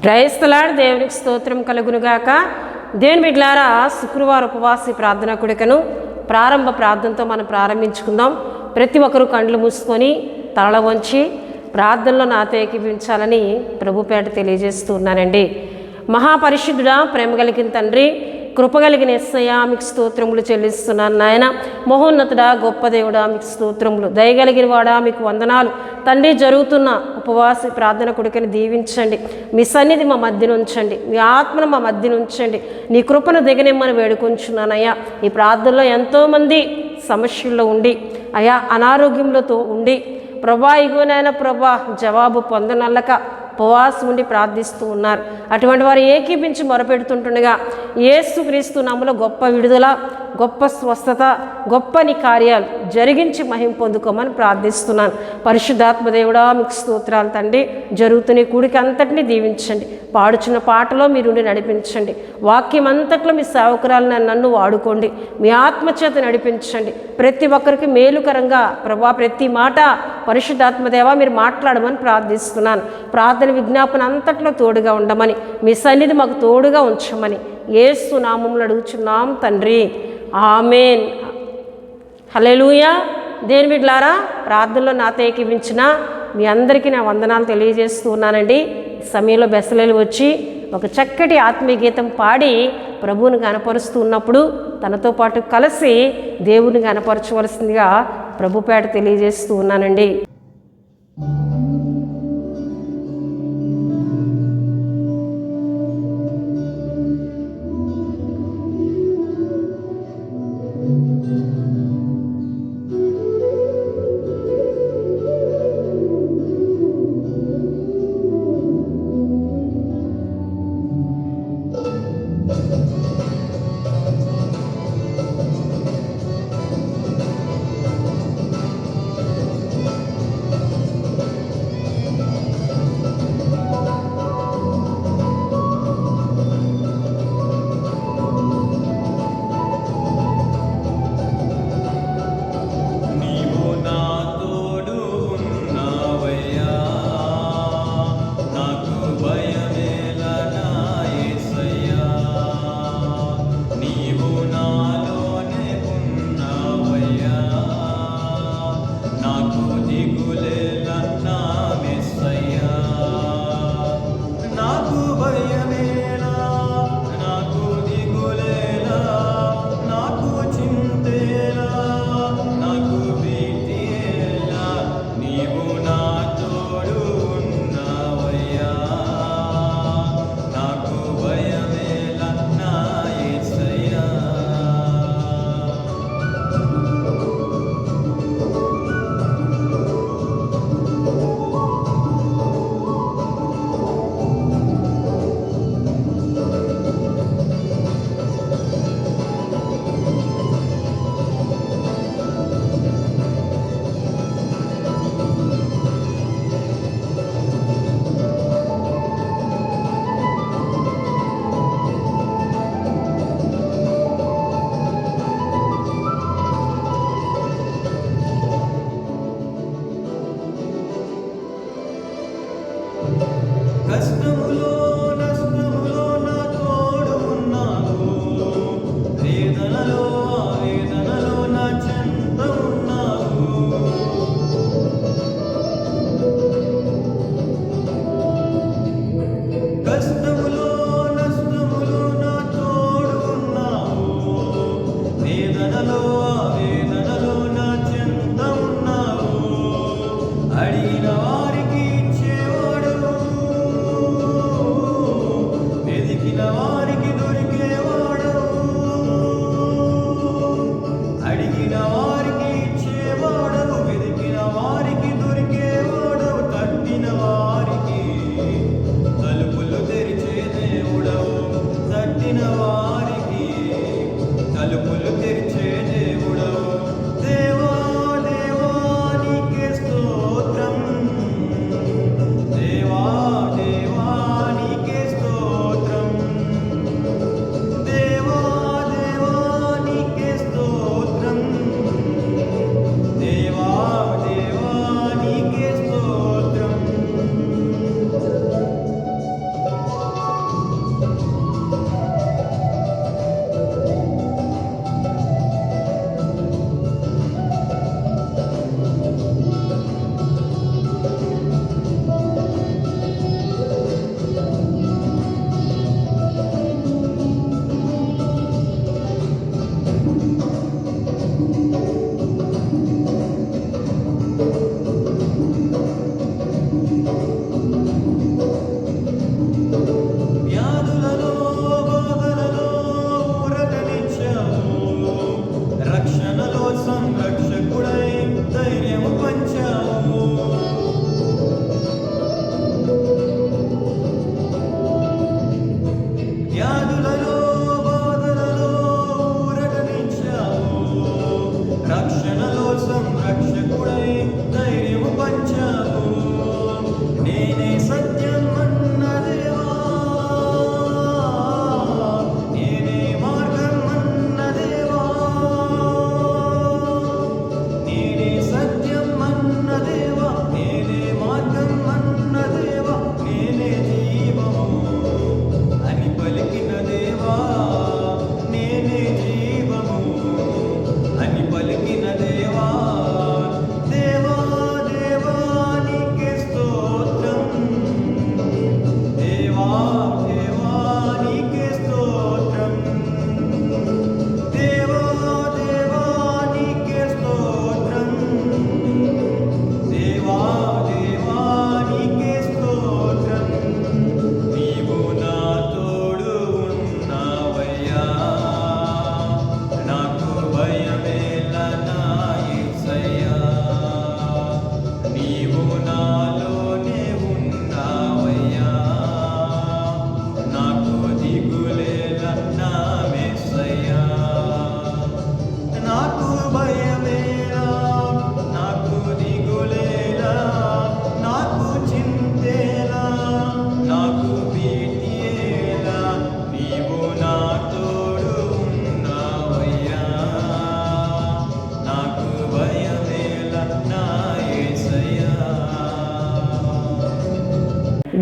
క్రైస్తలాడ్ దేవునికి స్తోత్రం కలుగునుగాక. దేవుని బిడ్డలారా, శుక్రవారం ఉపవాసి ప్రార్థన కూడికను ప్రారంభ ప్రార్థనతో మనం ప్రారంభించుకుందాం. ప్రతి ఒక్కరూ కండ్లు మూసుకొని తల వంచి ప్రార్థనలో నాతో ఏకీభవించాలని ప్రభుపేట తెలియజేస్తూ ఉన్నానండి. మహాపరిశుద్ధుడా, ప్రేమ కలిగిన తండ్రి, కృపగలిగిన యేసయ్యా, మీకు స్తోత్రములు చెల్లిస్తున్నాను నాయన. మహోన్నతుడా, గొప్ప దేవుడా, మీకు స్తోత్రములు. దయగలిగిన వాడా, మీకు వందనాలు తండ్రి. జరుగుతున్న ఉపవాస ప్రార్థన కొడుకుని దీవించండి. మీ సన్నిధి మా మధ్యన ఉంచండి. మీ ఆత్మను మా మధ్యన ఉంచండి. నీ కృపను దిగనిమ్మని వేడుకొంచున్నానయ్యా. ఈ ప్రార్థనలో ఎంతోమంది సమస్యల్లో ఉండి, అయా అనారోగ్యములతో ఉండి, ప్రభా ఇగోనైనా ప్రభా జవాబు పొందనల్లక ఉపవాసం ఉండి ప్రార్థిస్తూ ఉన్నారు. అటువంటి వారు ఏకీపించి మొరపెడుతుంటుండగా యేసుక్రీస్తు నామములో గొప్ప విడుదల, గొప్ప స్వస్థత, గొప్ప నీ కార్యాలు జరిగించి మహిమ పొందుకోమని ప్రార్థిస్తున్నాను. పరిశుద్ధాత్మ దేవుడా, మీకు స్తోత్రాలు తండ్రి. జరుగుతున్న కూడిక అంతటినీ దీవించండి. పాడుచున్న పాటలో మీరుండి నడిపించండి. వాక్యం అంతట్లో మీ సేవకురాలను నన్ను వాడుకోండి. మీ ఆత్మచేత నడిపించండి. ప్రతి ఒక్కరికి మేలుకరంగా ప్రభా ప్రతి మాట పరిశుద్ధాత్మదేవా మీరు మాట్లాడమని ప్రార్థిస్తున్నాను. ప్రార్థన విజ్ఞాపన అంతట్లో తోడుగా ఉండమని, మీ సన్నిధి మాకు తోడుగా ఉంచమని యేసు నామములో అడుగుచున్నాం తండ్రి, ఆమేన్. హల్లెలూయా. దేవుని బిడ్డలారా, ప్రార్థనలో నాతో ఏకీవించిన మీ అందరికీ నా వందనాలు తెలియజేస్తూ ఉన్నానండి. ఈ సమయంలో బెసలేలు వచ్చి ఒక చక్కటి ఆత్మీయ గీతం పాడి ప్రభువుని గనపరుస్తూ ఉన్నప్పుడు తనతో పాటు కలిసి దేవుని గనపరచవలసిందిగా ప్రభుపేట తెలియజేస్తూ ఉన్నానండి.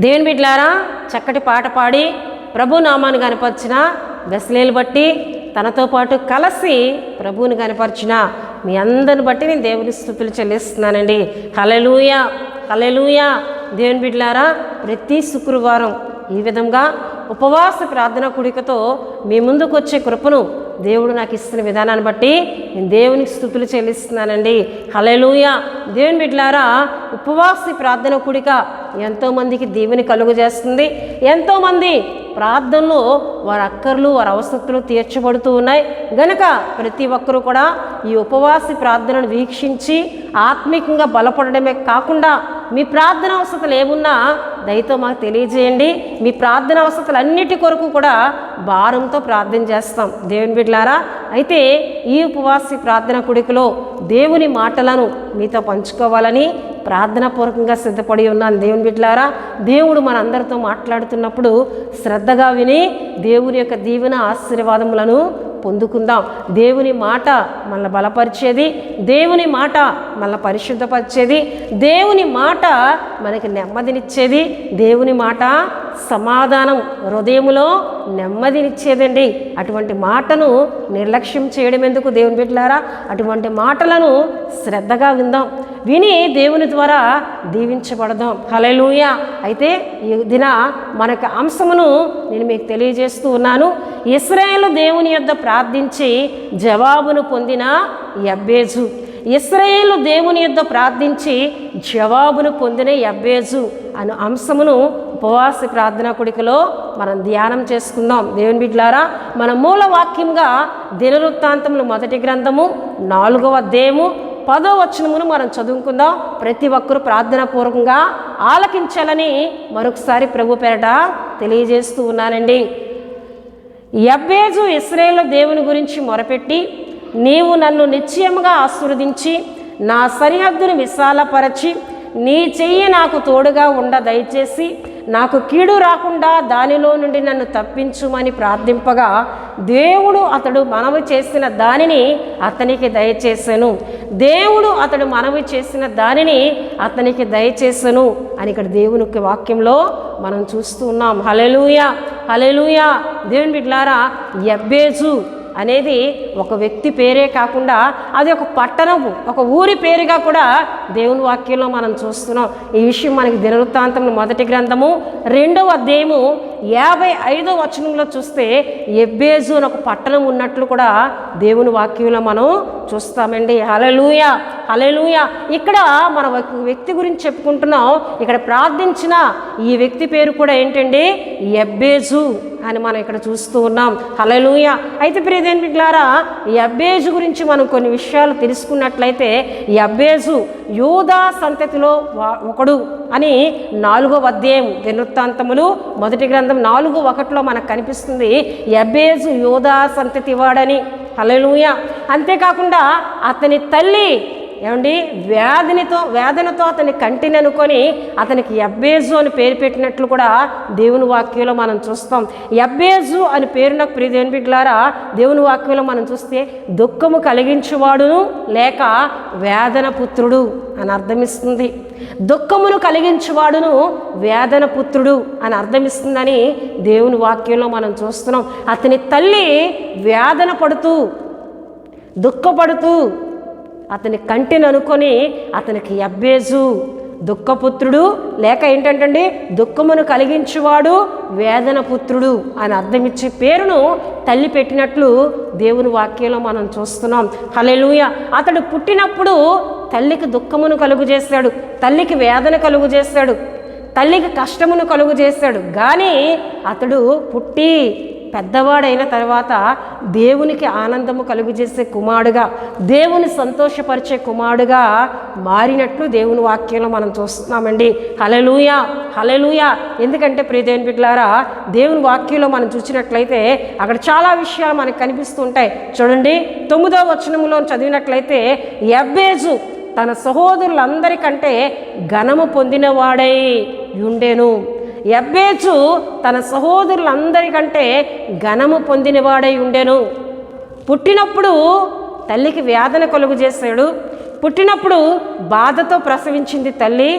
దేవుని బిడ్డలారా, చక్కటి పాట పాడి ప్రభు నామాన్ని కనపరిచిన బెస్లేలు బట్టి తనతో పాటు కలిసి ప్రభువుని కనపరిచిన మీ అందరిని బట్టి నేను దేవుని స్తుతులు చెల్లిస్తున్నానండి. హల్లెలూయా, హల్లెలూయా. దేవుని బిడ్డలారా, ప్రతి శుక్రవారం ఈ విధంగా ఉపవాస ప్రార్థన కూడికతో మీ ముందుకు వచ్చే కృపను దేవుడు నాకు ఇస్తున్న విధానాన్ని బట్టి నేను దేవునికి స్తుతులు చెల్లిస్తున్నానండి. హల్లెలూయా. దేవుని బిడ్డలారా, ఉపవాస ప్రార్థన కూడిక ఎంతోమందికి దీవెని కలుగు చేస్తుంది. ఎంతోమంది ప్రార్థనలో వారి అక్కర్లు వారి అవసరతలు తీర్చబడుతూ ఉన్నాయి గనక ప్రతి ఒక్కరూ కూడా ఈ ఉపవాస ప్రార్థనను వీక్షించి ఆత్మీకంగా బలపడడమే కాకుండా మీ ప్రార్థన అవసరతలు ఏమున్నా దయతో మాకు తెలియజేయండి. మీ ప్రార్థన అవసరతలు అన్నిటి కొరకు కూడా భారంతో ప్రార్థన చేస్తాం. దేవుని బిడ్డలారా, అయితే ఈ ఉపవాస ప్రార్థన కూడికలో దేవుని మాటలను మీతో పంచుకోవాలని ప్రార్థనాపూర్వకంగా సిద్ధపడి ఉన్నాను. దేవుని బిడ్డలారా, దేవుడు మనందరితో మాట్లాడుతున్నప్పుడు శ్రద్ధగా విని దేవుని యొక్క దీవెన ఆశీర్వాదములను పొందుకుందాం. దేవుని మాట మనల్ని బలపరిచేది, దేవుని మాట మనల్ని పరిశుద్ధపరిచేది, దేవుని మాట మనకి నెమ్మదినిచ్చేది, దేవుని మాట సమాధానం హృదయములో నెమ్మదినిచ్చేదండి. అటువంటి మాటను నిర్లక్ష్యం చేయడం ఎందుకు దేవుని బిడ్డలారా? అటువంటి మాటలను శ్రద్ధగా విందాం, విని దేవుని ద్వారా దీవించబడదాం. హల్లెలూయా. అయితే ఈ దిన మనకు అంశమును నేను మీకు తెలియజేస్తూ ఉన్నాను. ఇశ్రాయేలు దేవుని యొద్ద ప్రార్థించి జవాబును పొందిన యబ్బేజు. ఇశ్రాయేలు దేవుని యొద్ద ప్రార్థించి జవాబును పొందిన యబ్బేజు అను అంశమును ఉపవాస ప్రార్థనా కూడికలో మనం ధ్యానం చేసుకుందాం. దేవుని బిడ్డలారా, మన మూల వాక్యంగా దినవృత్తాంతములు 1వ గ్రంథము 4వ అధ్యాయము 10వ వచనమును మనం చదువుకుందాం. ప్రతి ఒక్కరూ ప్రార్థనాపూర్వకంగా ఆలకించాలని మరొకసారి ప్రభు పేరట తెలియజేస్తూ ఉన్నానండి. యబ్బేజు ఇశ్రాయేలు దేవుని గురించి మొరపెట్టి, నీవు నన్ను నిశ్చయముగా ఆశీర్వదించి నా సరిహద్దును విశాలపరచి నీ చెయ్యి నాకు తోడుగా ఉండ దయచేసి నాకు కీడు రాకుండా దానిలో నుండి నన్ను తప్పించుమని ప్రార్థింపగా దేవుడు అతడు మనవి చేసిన దానిని అతనికి దయచేసెను. దేవుడు అతడు మనవి చేసిన దానిని అతనికి దయచేసెను అని ఇక్కడ దేవుని వాక్యంలో మనం చూస్తూ ఉన్నాం. హల్లెలూయా, హల్లెలూయా. దేవుని బిడ్డలారా, యబ్బేజు అనేది ఒక వ్యక్తి పేరే కాకుండా అది ఒక పట్టణము, ఒక ఊరి పేరుగా కూడా దేవుని వాక్యంలో మనం చూస్తున్నాం. ఈ విషయం మనకి దినవృత్తాంతములు 1వ గ్రంథము 2వ అధ్యాయము 55వ వచనంలో చూస్తే యబ్బేజు అని ఒక పట్టణం ఉన్నట్లు కూడా దేవుని వాక్యంలో మనం చూస్తామండి. హల్లెలూయా, హల్లెలూయా. ఇక్కడ మన వ్యక్తి గురించి చెప్పుకుంటున్నాం. ఇక్కడ ప్రార్థించిన ఈ వ్యక్తి పేరు కూడా ఏంటండి? యబ్బేజు అని మనం ఇక్కడ చూస్తూ ఉన్నాం. హల్లెలూయా. అయితే ప్రియదేని బిడ్డలారా, యబ్బేజు గురించి మనం కొన్ని విషయాలు తెలుసుకున్నట్లయితే యబ్బేజు యూదా సంతతిలో ఒకడు అని 4వ అధ్యాయం దినవృత్తాంతములు 1వ గ్రంథం 4:1 మనకు కనిపిస్తుంది. యబ్బేజు యూదా సంతతి వాడని. హల్లెలూయా. అంతేకాకుండా అతని తల్లి ఏమండి వేదనతో అతని కంటిని అనుకొని అతనికి యబ్బేజు అని పేరు పెట్టినట్లు కూడా దేవుని వాక్యంలో మనం చూస్తాం. యబ్బేజు అని పేరునకు ప్రియ దేవుని బిడ్డలారా, దేవుని వాక్యంలో మనం చూస్తే దుఃఖము కలిగించువాడును లేక వేదన పుత్రుడు అని అర్థమిస్తుంది. దుఃఖమును కలిగించువాడును వేదన పుత్రుడు అని అర్థమిస్తుందని దేవుని వాక్యంలో మనం చూస్తున్నాం. అతని తల్లి వేదన పడుతూ దుఃఖపడుతూ అతని కంటిని అనుకొని అతనికి యబ్బేజు దుఃఖపుత్రుడు లేక ఏంటంటే దుఃఖమును కలిగించువాడు వేదన పుత్రుడు అని అర్థమిచ్చే పేరును తల్లి పెట్టినట్లు దేవుని వాక్యంలో మనం చూస్తున్నాం. హల్లెలూయా. అతడు పుట్టినప్పుడు తల్లికి దుఃఖమును కలుగు చేశాడు, తల్లికి వేదన కలుగు చేశాడు, తల్లికి కష్టమును కలుగు చేశాడు. కానీ అతడు పుట్టి పెద్దవాడైన తర్వాత దేవునికి ఆనందము కలుగు చేసే కుమారుడుగా, దేవుని సంతోషపరిచే కుమారుడుగా మారినట్లు దేవుని వాక్యంలో మనం చూస్తున్నామండి. హల్లెలూయా, హల్లెలూయా. ఎందుకంటే ప్రియ దేవుని బిడ్డలారా, దేవుని వాక్యంలో మనం చూసినట్లయితే అక్కడ చాలా విషయాలు మనకు కనిపిస్తుంటాయి. చూడండి, 9వ వచనంలో చదివినట్లయితే యబ్బేజు తన సహోదరులందరికంటే ఘనము పొందినవాడై ఉండెను. యబ్బేజు తన సహోదరులందరికంటే ఘనము పొందినవాడై ఉండెను. పుట్టినప్పుడు తల్లికి వేదన కలుగు చేశాడు, పుట్టినప్పుడు బాధతో ప్రసవించింది తల్లి.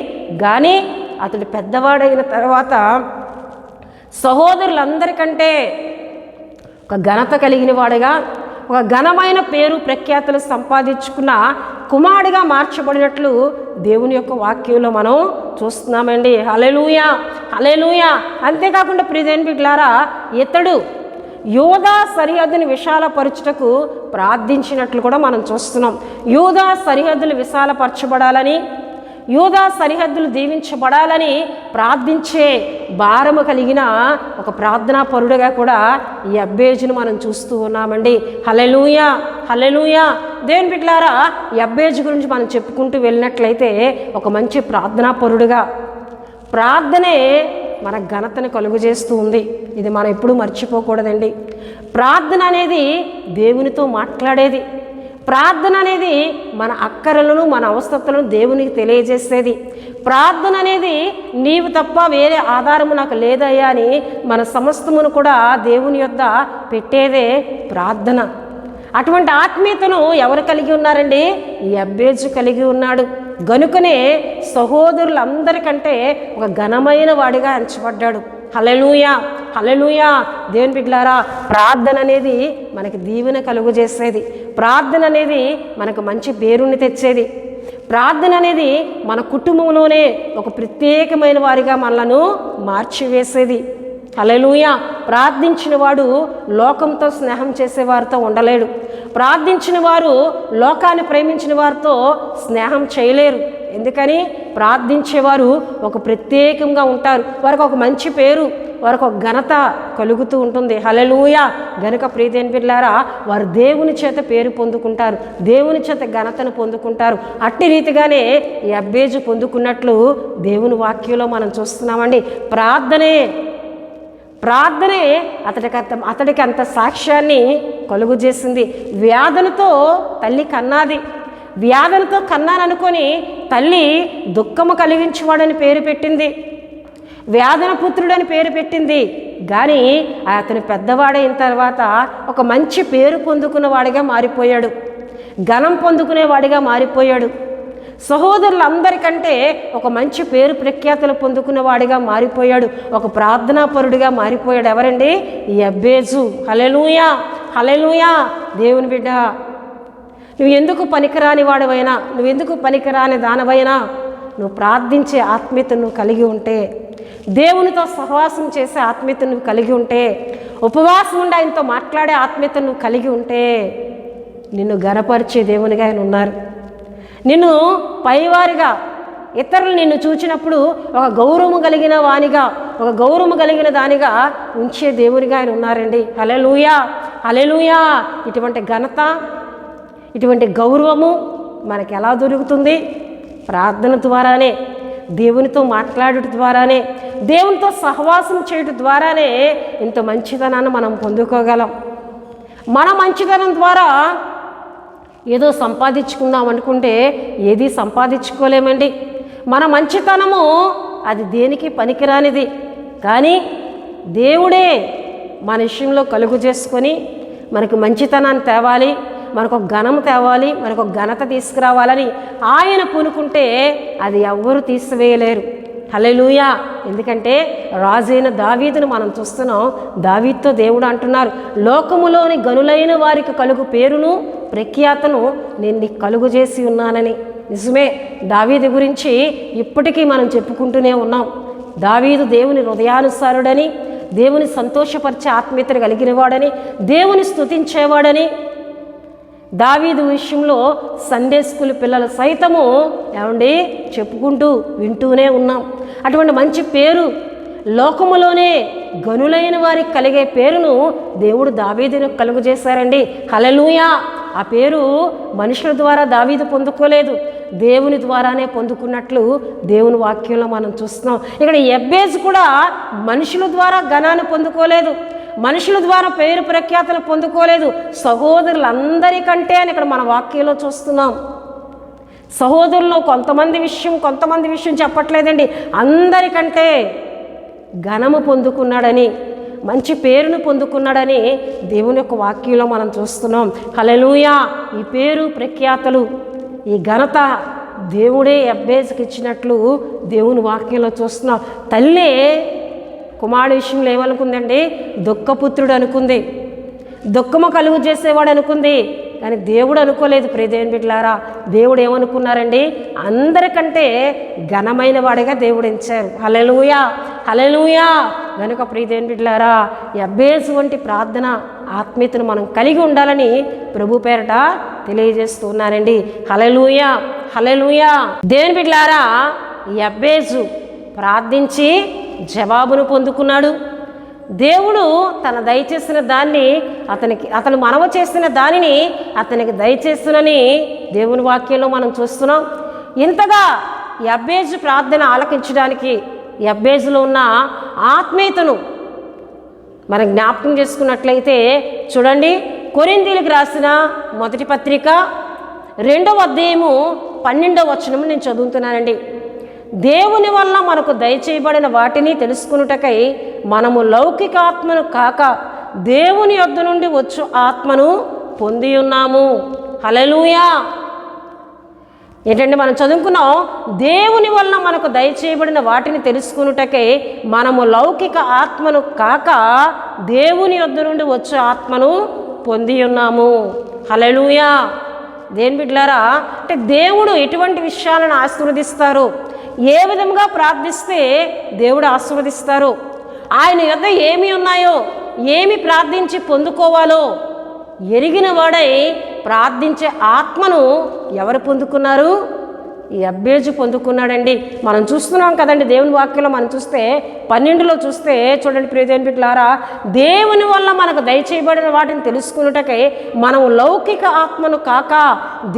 కానీ అతడు పెద్దవాడైన తర్వాత సహోదరులందరికంటే ఒక ఘనత కలిగిన వాడుగా, ఒక ఘనమైన పేరు ప్రఖ్యాతులు సంపాదించుకున్న కుమారుడిగా మార్చబడినట్లు దేవుని యొక్క వాక్యంలో మనం చూస్తున్నామండి. హల్లెలూయా, హల్లెలూయా. అంతేకాకుండా ప్రియమైన బిడ్డలారా, ఇతడు యూదా సరిహద్దుని విశాలపరచుటకు ప్రార్థించినట్లు కూడా మనం చూస్తున్నాం. యూదా సరిహద్దులు విశాలపరచబడాలని, యూదా సరిహద్దులు దీవించబడాలని ప్రార్థించే భారము కలిగిన ఒక ప్రార్థనా పరుడుగా కూడా ఈ యబ్బేజును మనం చూస్తూ ఉన్నామండి. హల్లెలూయా, హల్లెలూయా. దేవుని బిడ్డలారా, యబ్బేజు గురించి మనం చెప్పుకుంటూ వెళ్ళినట్లయితే ఒక మంచి ప్రార్థనా పరుడుగా, ప్రార్థనే మన ఘనతను కలుగు చేస్తూ ఉంది. ఇది మనం ఎప్పుడూ మర్చిపోకూడదండి. ప్రార్థన అనేది దేవునితో మాట్లాడేది. ప్రార్థన అనేది మన అక్కరలను, మన అవస్థలను దేవునికి తెలియజేసేది. ప్రార్థన అనేది నీవు తప్ప వేరే ఆధారము నాకు లేదయ్యా అని మన సమస్తమును కూడా దేవుని యొద్ద పెట్టేదే ప్రార్థన. అటువంటి ఆత్మీయతను ఎవరు కలిగి ఉన్నారండి? యబ్బేజు కలిగి ఉన్నాడు. గనుకనే సహోదరులందరికంటే ఒక ఘనమైన వాడిగా ఎంచబడ్డాడు. హల్లెలూయా, హల్లెలూయా. దేవుని బిడ్డలారా, ప్రార్థన అనేది మనకి దీవెన కలుగు చేసేది. ప్రార్థన అనేది మనకు మంచి పేరుని తెచ్చేది. ప్రార్థన అనేది మన కుటుంబంలోనే ఒక ప్రత్యేకమైన వారిగా మనలను మార్చివేసేది. హల్లెలూయా. ప్రార్థించిన వాడు లోకంతో స్నేహం చేసేవారితో ఉండలేడు. ప్రార్థించిన వారు లోకాన్ని ప్రేమించిన వారితో స్నేహం చేయలేరు. ఎందుకని? ప్రార్థించేవారు ఒక ప్రత్యేకంగా ఉంటారు. వారికి ఒక మంచి పేరు, వారికి ఒక ఘనత కలుగుతూ ఉంటుంది. హల్లెలూయా. గనుక ప్రియమైన బిడ్డలారా, వారు దేవుని చేత పేరు పొందుకుంటారు, దేవుని చేత ఘనతను పొందుకుంటారు. అట్టి రీతిగానే ఈ యబ్బేజు పొందుకున్నట్లు దేవుని వాక్యంలో మనం చూస్తున్నామండి. ప్రార్థనే అతడికి అంత సాక్ష్యాన్ని కలుగు చేసింది. వ్యాధులతో తల్లి కన్నాది. వ్యాధులతో కన్నాననుకొని తల్లి దుఃఖము కలిగించేవాడని పేరు పెట్టింది, వ్యాధన పుత్రుడని పేరు పెట్టింది. కానీ అతను పెద్దవాడైన తర్వాత ఒక మంచి పేరు పొందుకున్నవాడిగా మారిపోయాడు, ఘనం పొందుకునేవాడిగా మారిపోయాడు. సహోదరులందరికంటే ఒక మంచి పేరు ప్రఖ్యాతులు పొందుకున్నవాడిగా మారిపోయాడు, ఒక ప్రార్థనాపరుడిగా మారిపోయాడు. ఎవరండి? ఈ యబ్బేజు. హల్లెలూయా, హల్లెలూయా. దేవుని బిడ్డ, నువ్వు ఎందుకు పనికిరాని వాడివైనా, నువ్వెందుకు పనికిరాని దానవైనా, నువ్వు ప్రార్థించే ఆత్మీయతను నువ్వు కలిగి ఉంటే, దేవునితో సహవాసం చేసే ఆత్మీయతను నువ్వు కలిగి ఉంటే, ఉపవాసం ఉండి ఆయనతో మాట్లాడే ఆత్మీయతను నువ్వు కలిగి ఉంటే, నిన్ను గనపరిచే దేవునిగా ఆయన ఉన్నారు. నిన్ను పైవారిగా, ఇతరులు నిన్ను చూచినప్పుడు ఒక గౌరవము కలిగిన వానిగా, ఒక గౌరవము కలిగిన దానిగా ఉంచే దేవునిగా ఆయన ఉన్నారండి. హల్లెలూయా, హల్లెలూయా. ఇటువంటి ఘనత, ఇటువంటి గౌరవము మనకి ఎలా దొరుకుతుంది? ప్రార్థన ద్వారానే, దేవునితో మాట్లాడటం ద్వారానే, దేవునితో సహవాసం చేయడం ద్వారానే ఇంత మంచితనాన్ని మనం పొందుకోగలం. మన మంచితనం ద్వారా ఏదో సంపాదించుకుందాం అనుకుంటే ఏది సంపాదించుకోలేమండి. మన మంచితనము అది దేనికి పనికిరానిది. కానీ దేవుడే మన విషయంలో కలుగు చేసుకొని మనకు మంచితనాన్ని తేవాలి, మనకు ఘనం తేవాలి, మనకు ఘనత తీసుకురావాలని ఆయన పూనుకుంటే అది ఎవ్వరూ తీసివేయలేరు. హల్లెలూయా. ఎందుకంటే రాజైన దావీదును మనం చూస్తున్నాం. దావీదుతో దేవుడు అంటున్నారు, లోకములోని గనులైన వారికి కలుగు పేరును ప్రఖ్యాతను నేను నీకు కలుగు చేసి ఉన్నానని. నిజమే, దావీదు గురించి ఇప్పటికీ మనం చెప్పుకుంటూనే ఉన్నాం. దావీదు దేవుని హృదయానుసారుడని, దేవుని సంతోషపరిచే ఆత్మీయతను కలిగిన వాడని, దేవుని స్తుతించేవాడని, దావీదు విషయంలో సండే స్కూల్ పిల్లలు సైతము ఏమండి చెప్పుకుంటూ వింటూనే ఉన్నాం. అటువంటి మంచి పేరు, లోకములోనే గనులైన వారికి కలిగే పేరును దేవుడు దావీదును కలుగు చేశారండి. హల్లెలూయా. ఆ పేరు మనుషుల ద్వారా దావీదు పొందుకోలేదు, దేవుని ద్వారానే పొందుకున్నట్లు దేవుని వాక్యంలో మనం చూస్తున్నాం. ఇక్కడ యబ్బేజు కూడా మనుషుల ద్వారా ఘనాన్ని పొందుకోలేదు, మనుషుల ద్వారా పేరు ప్రఖ్యాతలు పొందుకోలేదు, సహోదరులందరికంటే అని ఇక్కడ మన వాక్యంలో చూస్తున్నాం. సహోదరుల్లో కొంతమంది విషయం చెప్పట్లేదండి, అందరికంటే ఘనము పొందుకున్నాడని, మంచి పేరును పొందుకున్నాడని దేవుని యొక్క వాక్యంలో మనం చూస్తున్నాం. హల్లెలూయా. ఈ పేరు ప్రఖ్యాతలు, ఈ ఘనత దేవుడే యబ్బేజుకి ఇచ్చినట్లు దేవుని వాక్యంలో చూస్తున్నాం. తల్లే కుమారుడు విషయంలో ఏమనుకుందండి? దుఃఖపుత్రుడు అనుకుంది, దుఃఖము కలుగు చేసేవాడు అనుకుంది. కానీ దేవుడు అనుకోలేదు. ప్రియదేవుని బిడ్డలారా, దేవుడు ఏమనుకున్నారండి? అందరికంటే ఘనమైన వాడిగా దేవుడు ఎంచారు. హల్లెలూయా, హల్లెలూయా. కనుక ప్రియదేవుని బిడ్డలారా, యబ్బేజు వంటి ప్రార్థన ఆత్మీయతను మనం కలిగి ఉండాలని ప్రభు పేరట తెలియజేస్తున్నానండి. హల్లెలూయా, హల్లెలూయా. దేవుని బిడ్డలారా, యబ్బేజు ప్రార్థించి జవాబును పొందుకున్నాడు. దేవుడు తన దయచేసిన దాన్ని అతను మనవ చేసిన దానిని అతనికి దయచేస్తునని దేవుని వాక్యంలో మనం చూస్తున్నాం. ఇంతగా యబ్బేజు ప్రార్థన ఆలకించడానికి యబ్బేజులో ఉన్న ఆత్మీయతను మనం జ్ఞాపకం చేసుకున్నట్లయితే చూడండి, కొరింథీయులకు రాసిన మొదటి పత్రిక 2వ అధ్యాయము 12వ వచనం నేను చదువుతున్నానండి. దేవుని వల్ల మనకు దయచేయబడిన వాటిని తెలుసుకున్నటకై మనము లౌకిక ఆత్మను కాక దేవుని యొద్ద నుండి వచ్చు ఆత్మను పొంది ఉన్నాము. హల్లెలూయా. ఏంటంటే మనం చదువుకున్నాం, దేవుని వల్ల మనకు దయచేయబడిన వాటిని తెలుసుకున్నటకై మనము లౌకిక ఆత్మను కాక దేవుని యొద్ద నుండి వచ్చు ఆత్మను పొంది ఉన్నాము. హల్లెలూయా. దేని బిడ్డలారా, అంటే దేవుడు ఎటువంటి విషయాలను ఆశీర్వదిస్తారు, ఏ విధంగా ప్రార్థిస్తే దేవుడు ఆశీర్వదిస్తారు, ఆయన యొద్ద ఏమి ఉన్నాయో, ఏమి ప్రార్థించి పొందుకోవాలో ఎరిగిన వాడై ప్రార్థించే ఆత్మను ఎవరు పొందుకున్నారు? యబ్బేజు పొందుకున్నాడండి. మనం చూస్తున్నాం కదండి దేవుని వాక్యంలో. మనం చూస్తే 12లో చూస్తే చూడండి ప్రియదేవుని బిడ్డలారా, దేవుని వల్ల మనకు దయచేయబడిన వాటిని తెలుసుకున్నటకై మనం లౌకిక ఆత్మను కాక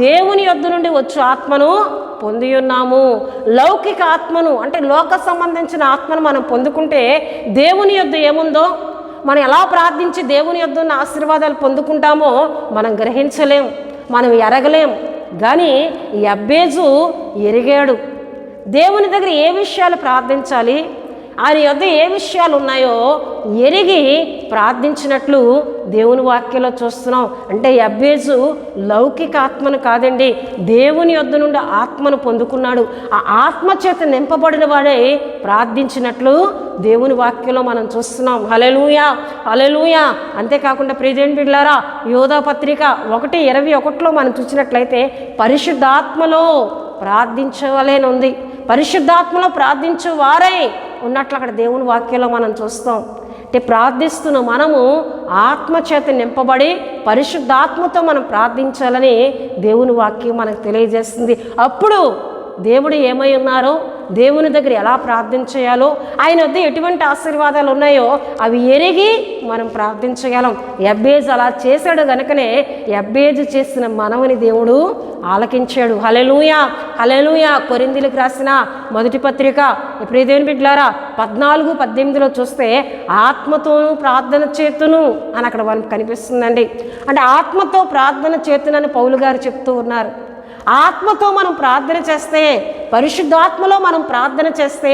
దేవుని యొద్ద నుండి వచ్చు ఆత్మను పొంది ఉన్నాము. లౌకిక ఆత్మను అంటే లోక సంబంధించిన ఆత్మను మనం పొందుకుంటే దేవుని యొద్ద ఏముందో, మనం ఎలా ప్రార్థించి దేవుని యొద్ద ఉన్న ఆశీర్వాదాలు పొందుకుంటామో మనం గ్రహించలేం, మనం ఎరగలేం. కానీ యబ్బేజు ఎరిగాడు దేవుని దగ్గర ఏ విషయాలు ప్రార్థించాలి, ఆయన యొద్ద ఏ విషయాలు ఉన్నాయో ఎరిగి ప్రార్థించినట్లు దేవుని వాక్యంలో చూస్తున్నాం. అంటే యబ్బేజు లౌకిక ఆత్మను కాదండి, దేవుని యొద్ద నుండి ఆత్మను పొందుకున్నాడు. ఆ ఆత్మ చేత నింపబడిన వాడే ప్రార్థించినట్లు దేవుని వాక్యంలో మనం చూస్తున్నాం. హల్లెలూయా, హల్లెలూయా. అంతేకాకుండా ప్రియదేవుని బిడ్డలారా, యోధా పత్రిక 1:21లో మనం చూసినట్లయితే పరిశుద్ధాత్మలో ప్రార్థించవలేనుంది. పరిశుద్ధాత్మలో ప్రార్థించే వారై ఉన్నట్లు అక్కడ దేవుని వాక్యంలో మనం చూస్తాం. అంటే ప్రార్థిస్తున్న మనము ఆత్మచేత నింపబడి పరిశుద్ధాత్మతో మనం ప్రార్థించాలని దేవుని వాక్యం మనకు తెలియజేస్తుంది. అప్పుడు దేవుడు ఏమై ఉన్నారో, దేవుని దగ్గర ఎలా ప్రార్థన చేయాలో, ఆయన వద్ద ఎటువంటి ఆశీర్వాదాలు ఉన్నాయో అవి ఎరిగి మనం ప్రార్థించగలం. యబ్బేజు అలా చేశాడు గనుకనే యబ్బేజు చేసిన మనవని దేవుడు ఆలకించాడు. హల్లెలూయా, హల్లెలూయా. కొరింథీయులకు రాసిన మొదటి పత్రిక ప్రియదేవుని బిడ్డలారా 14:18లో చూస్తే ఆత్మతోనూ ప్రార్థన చేతును అని అక్కడ మనకు కనిపిస్తుందండి. అంటే ఆత్మతో ప్రార్థన చేతునని పౌలు గారు చెప్తూ ఉన్నారు. ఆత్మతో మనం ప్రార్థన చేస్తే, పరిశుద్ధాత్మలో మనం ప్రార్థన చేస్తే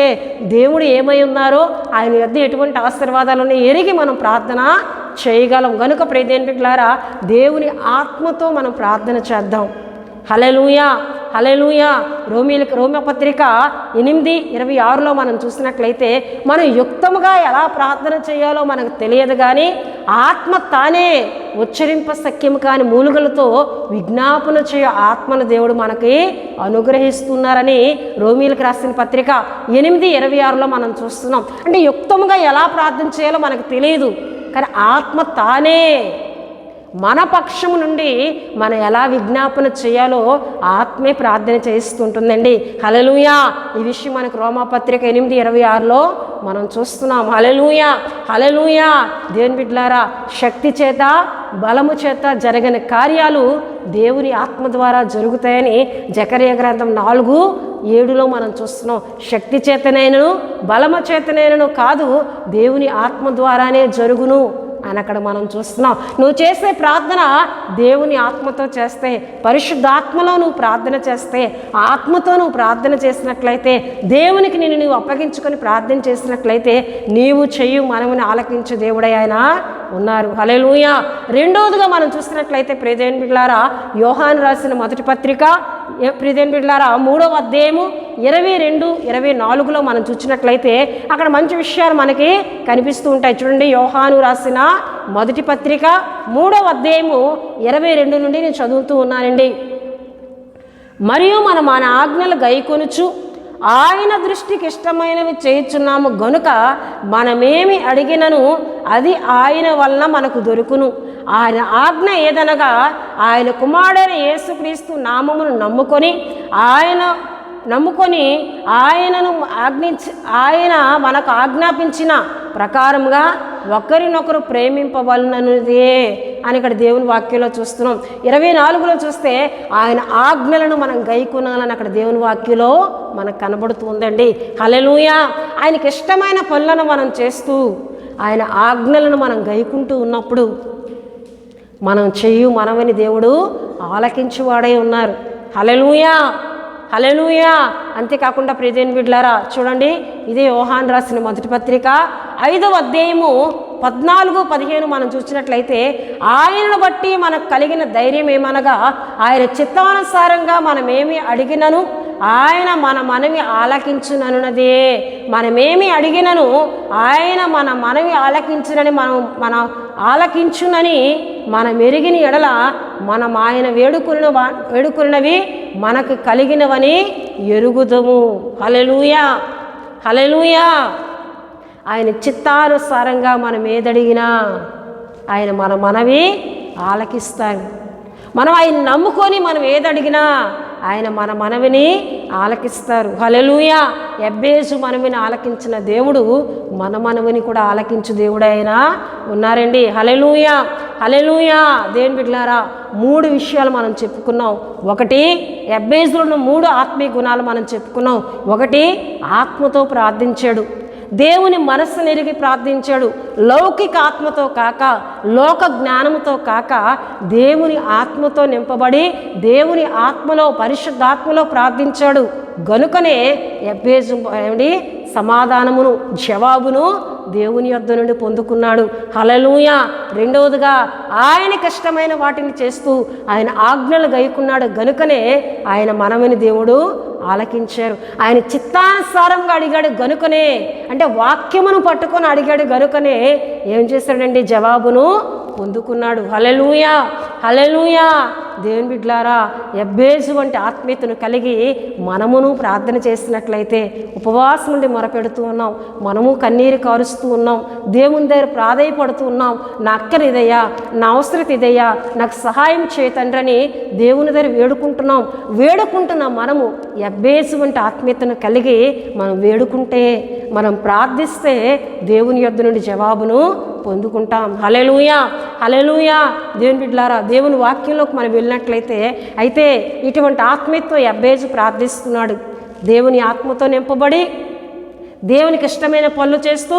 దేవుడు ఏమై ఉన్నారో, ఆయన యొద్ద ఎటువంటి ఆశీర్వాదాలను ఎరిగి మనం ప్రార్థన చేయగలం. గనుక ప్రియదేవుని బిడ్డలారా, దేవుని ఆత్మతో మనం ప్రార్థన చేద్దాం. హల్లెలూయా, హల్లెలూయా. రోమా పత్రిక 8:26లో మనం చూసినట్లయితే మనం యుక్తముగా ఎలా ప్రార్థన చేయాలో మనకు తెలియదు, కానీ ఆత్మ తానే ఉచ్చరింప సఖ్యము కాని మూలుగలతో విజ్ఞాపన చేయ ఆత్మను దేవుడు మనకి అనుగ్రహిస్తున్నారని రోమీలకు రాసిన పత్రిక 8:26లో మనం చూస్తున్నాం. అంటే యుక్తముగా ఎలా ప్రార్థన చేయాలో మనకు తెలియదు, కానీ ఆత్మ తానే మన పక్షము నుండి మనం ఎలా విజ్ఞాపన చేయాలో ఆత్మే ప్రార్థన చేస్తుంటుందండి. హల్లెలూయా. ఈ విషయం మనకు రోమా పత్రిక 8:26లో మనం చూస్తున్నాం. హల్లెలూయా, హల్లెలూయా. దేవుని బిడ్డలారా, శక్తి చేత బలము చేత జరగని కార్యాలు దేవుని ఆత్మ ద్వారా జరుగుతాయని జకర్యా గ్రంథం 4:7లో మనం చూస్తున్నాం. శక్తి చేతనైనను బలము చేతనైనను కాదు, దేవుని ఆత్మ ద్వారానే జరుగును అని అక్కడ మనం చూస్తున్నాం. నువ్వు చేసే ప్రార్థన దేవుని ఆత్మతో చేస్తే, పరిశుద్ధాత్మలో నువ్వు ప్రార్థన చేస్తే, ఆత్మతో నువ్వు ప్రార్థన చేసినట్లయితే, దేవునికి నిన్ను నువ్వు అప్పగించుకొని ప్రార్థన చేసినట్లయితే నీవు చెయ్యి మనముని ఆలకించే దేవుడై ఆయన ఉన్నారు. హల్లెలూయా. రెండోదిగా మనం చూసినట్లయితే ప్రియదేవుని బిడ్డలారా, యోహాను రాసిన మొదటి పత్రిక ప్రియమైన బిడ్డలారా 3వ అధ్యాయము 22, 24లో మనం చూసినట్లయితే అక్కడ మంచి విషయాలు మనకి కనిపిస్తూ ఉంటాయి. చూడండి, యోహాను రాసిన మొదటి పత్రిక 3వ అధ్యాయము 22 నుండి నేను చదువుతూ ఉన్నానండి. మరియు మనం మన ఆజ్ఞలు గైకొనుచు ఆయన దృష్టికి ఇష్టమైనవి చేయుచున్నాము గనుక మనమేమి అడిగినను అది ఆయన వలన మనకు దొరుకును. ఆయన ఆజ్ఞ ఏదనగా ఆయన కుమారుడైన యేసుక్రీస్తు నామమును నమ్ముకొని ఆయన మనకు ఆజ్ఞాపించిన ప్రకారముగా ఒకరినొకరు ప్రేమింపవలనదే అని ఇక్కడ దేవుని వాక్యంలో చూస్తున్నాం. 24లో చూస్తే ఆయన ఆజ్ఞలను మనం గైకొనాలని అక్కడ దేవుని వాక్యంలో మనకు కనబడుతుందండి. హల్లెలూయా. ఆయనకి ఇష్టమైన పనులను మనం చేస్తూ ఆయన ఆజ్ఞలను మనం గైకుంటూ ఉన్నప్పుడు మనం మనమని దేవుడు ఆలకించువాడై ఉన్నారు. హల్లెలూయా, హల్లెలూయా. అంతేకాకుండా ప్రియమైన బిడ్డలారా చూడండి, ఇదే యోహాను రాసిన మొదటి పత్రిక 5వ అధ్యాయము 14, 15 మనం చూసినట్లయితే ఆయనను బట్టి మనకు కలిగిన ధైర్యం ఏమనగా ఆయన చిత్తానుసారంగా మనమేమి అడిగినను ఆయన మన మనవి ఆలకించుననున్నదే. మనమేమి అడిగినను ఆయన మన మనవి ఆలకించునని మన ఆలకించునని మన మెరిగిన ఎడల మనం ఆయన వేడుకున్నవి మనకు కలిగినవని ఎరుగుదము. హల్లెలూయా, హల్లెలూయా. ఆయన చిత్తానుసారంగా మనం ఏదడిగినా ఆయన మన మనవి ఆలకిస్తాడు. మనం ఆయన నమ్ముకొని మనం ఏదడిగినా ఆయన మన మనవిని ఆలకిస్తారు. హల్లెలూయా. ఎబ్బేజు మనవిని ఆలకించిన దేవుడు మన మనవిని కూడా ఆలకించు దేవుడు ఆయన ఉన్నారండి. హల్లెలూయా, హల్లెలూయా. దేవుని బిడ్డలారా 3 విషయాలు మనం చెప్పుకున్నాం. ఒకటి, ఎబ్బేజులో ఉన్న 3 ఆత్మీయ గుణాలు మనం చెప్పుకున్నాం. ఒకటి, ఆత్మతో ప్రార్థించాడు, దేవుని మనస్సును ఎరిగి ప్రార్థించాడు. లౌకిక ఆత్మతో కాక, లోక జ్ఞానంతో కాక దేవుని ఆత్మతో నింపబడి దేవుని ఆత్మలో, పరిశుద్ధాత్మలో ప్రార్థించాడు. గనుకనే ఎబ్బేజు సమాధానమును, జవాబును దేవుని యొద్ద నుండి పొందుకున్నాడు. హల్లెలూయా. రెండవదిగా ఆయనకి ఇష్టమైన వాటిని చేస్తూ ఆయన ఆజ్ఞలు గైకున్నాడు. గనుకనే ఆయన మనవిని దేవుడు ఆలకించారు. ఆయన చిత్తానుసారంగా అడిగాడు గనుకనే, అంటే వాక్యమును పట్టుకొని అడిగాడు గనుకనే ఏం చేశాడండి? జవాబును పొందుకున్నాడు. హల్లెలూయా, హల్లెలూయా. దేవుని బిడ్డలారా, ఎబ్బేజు వంటి ఆత్మీయతను కలిగి మనమును ప్రార్థన చేసినట్లయితే, ఉపవాసం నుండి మొరపెడుతూ ఉన్నాం, మనము కన్నీరు కారుస్తూ ఉన్నాం, దేవుని దగ్గర ప్రాధేయపడుతూ ఉన్నాం. నా అక్కర ఇదయ్యా, నా అవసరత ఇదయ్యా, నాకు సహాయం చేయతండ్రని దేవుని దగ్గర వేడుకుంటున్నాం. మనము ఎబ్బేజు వంటి ఆత్మీయతను కలిగి మనం వేడుకుంటే, మనం ప్రార్థిస్తే దేవుని యొద్ద నుండి జవాబును పొందుకుంటాం. హల్లెలూయా, హల్లెలూయా. దేవుని బిడ్డలారా, దేవుని వాక్యంలోకి మనం వెళ్ళినట్లయితే అయితే ఇటువంటి ఆత్మీయతో ఎబ్బేజు ప్రార్థిస్తున్నాడు. దేవుని ఆత్మతో నింపబడి దేవునికి ఇష్టమైన పనులు చేస్తూ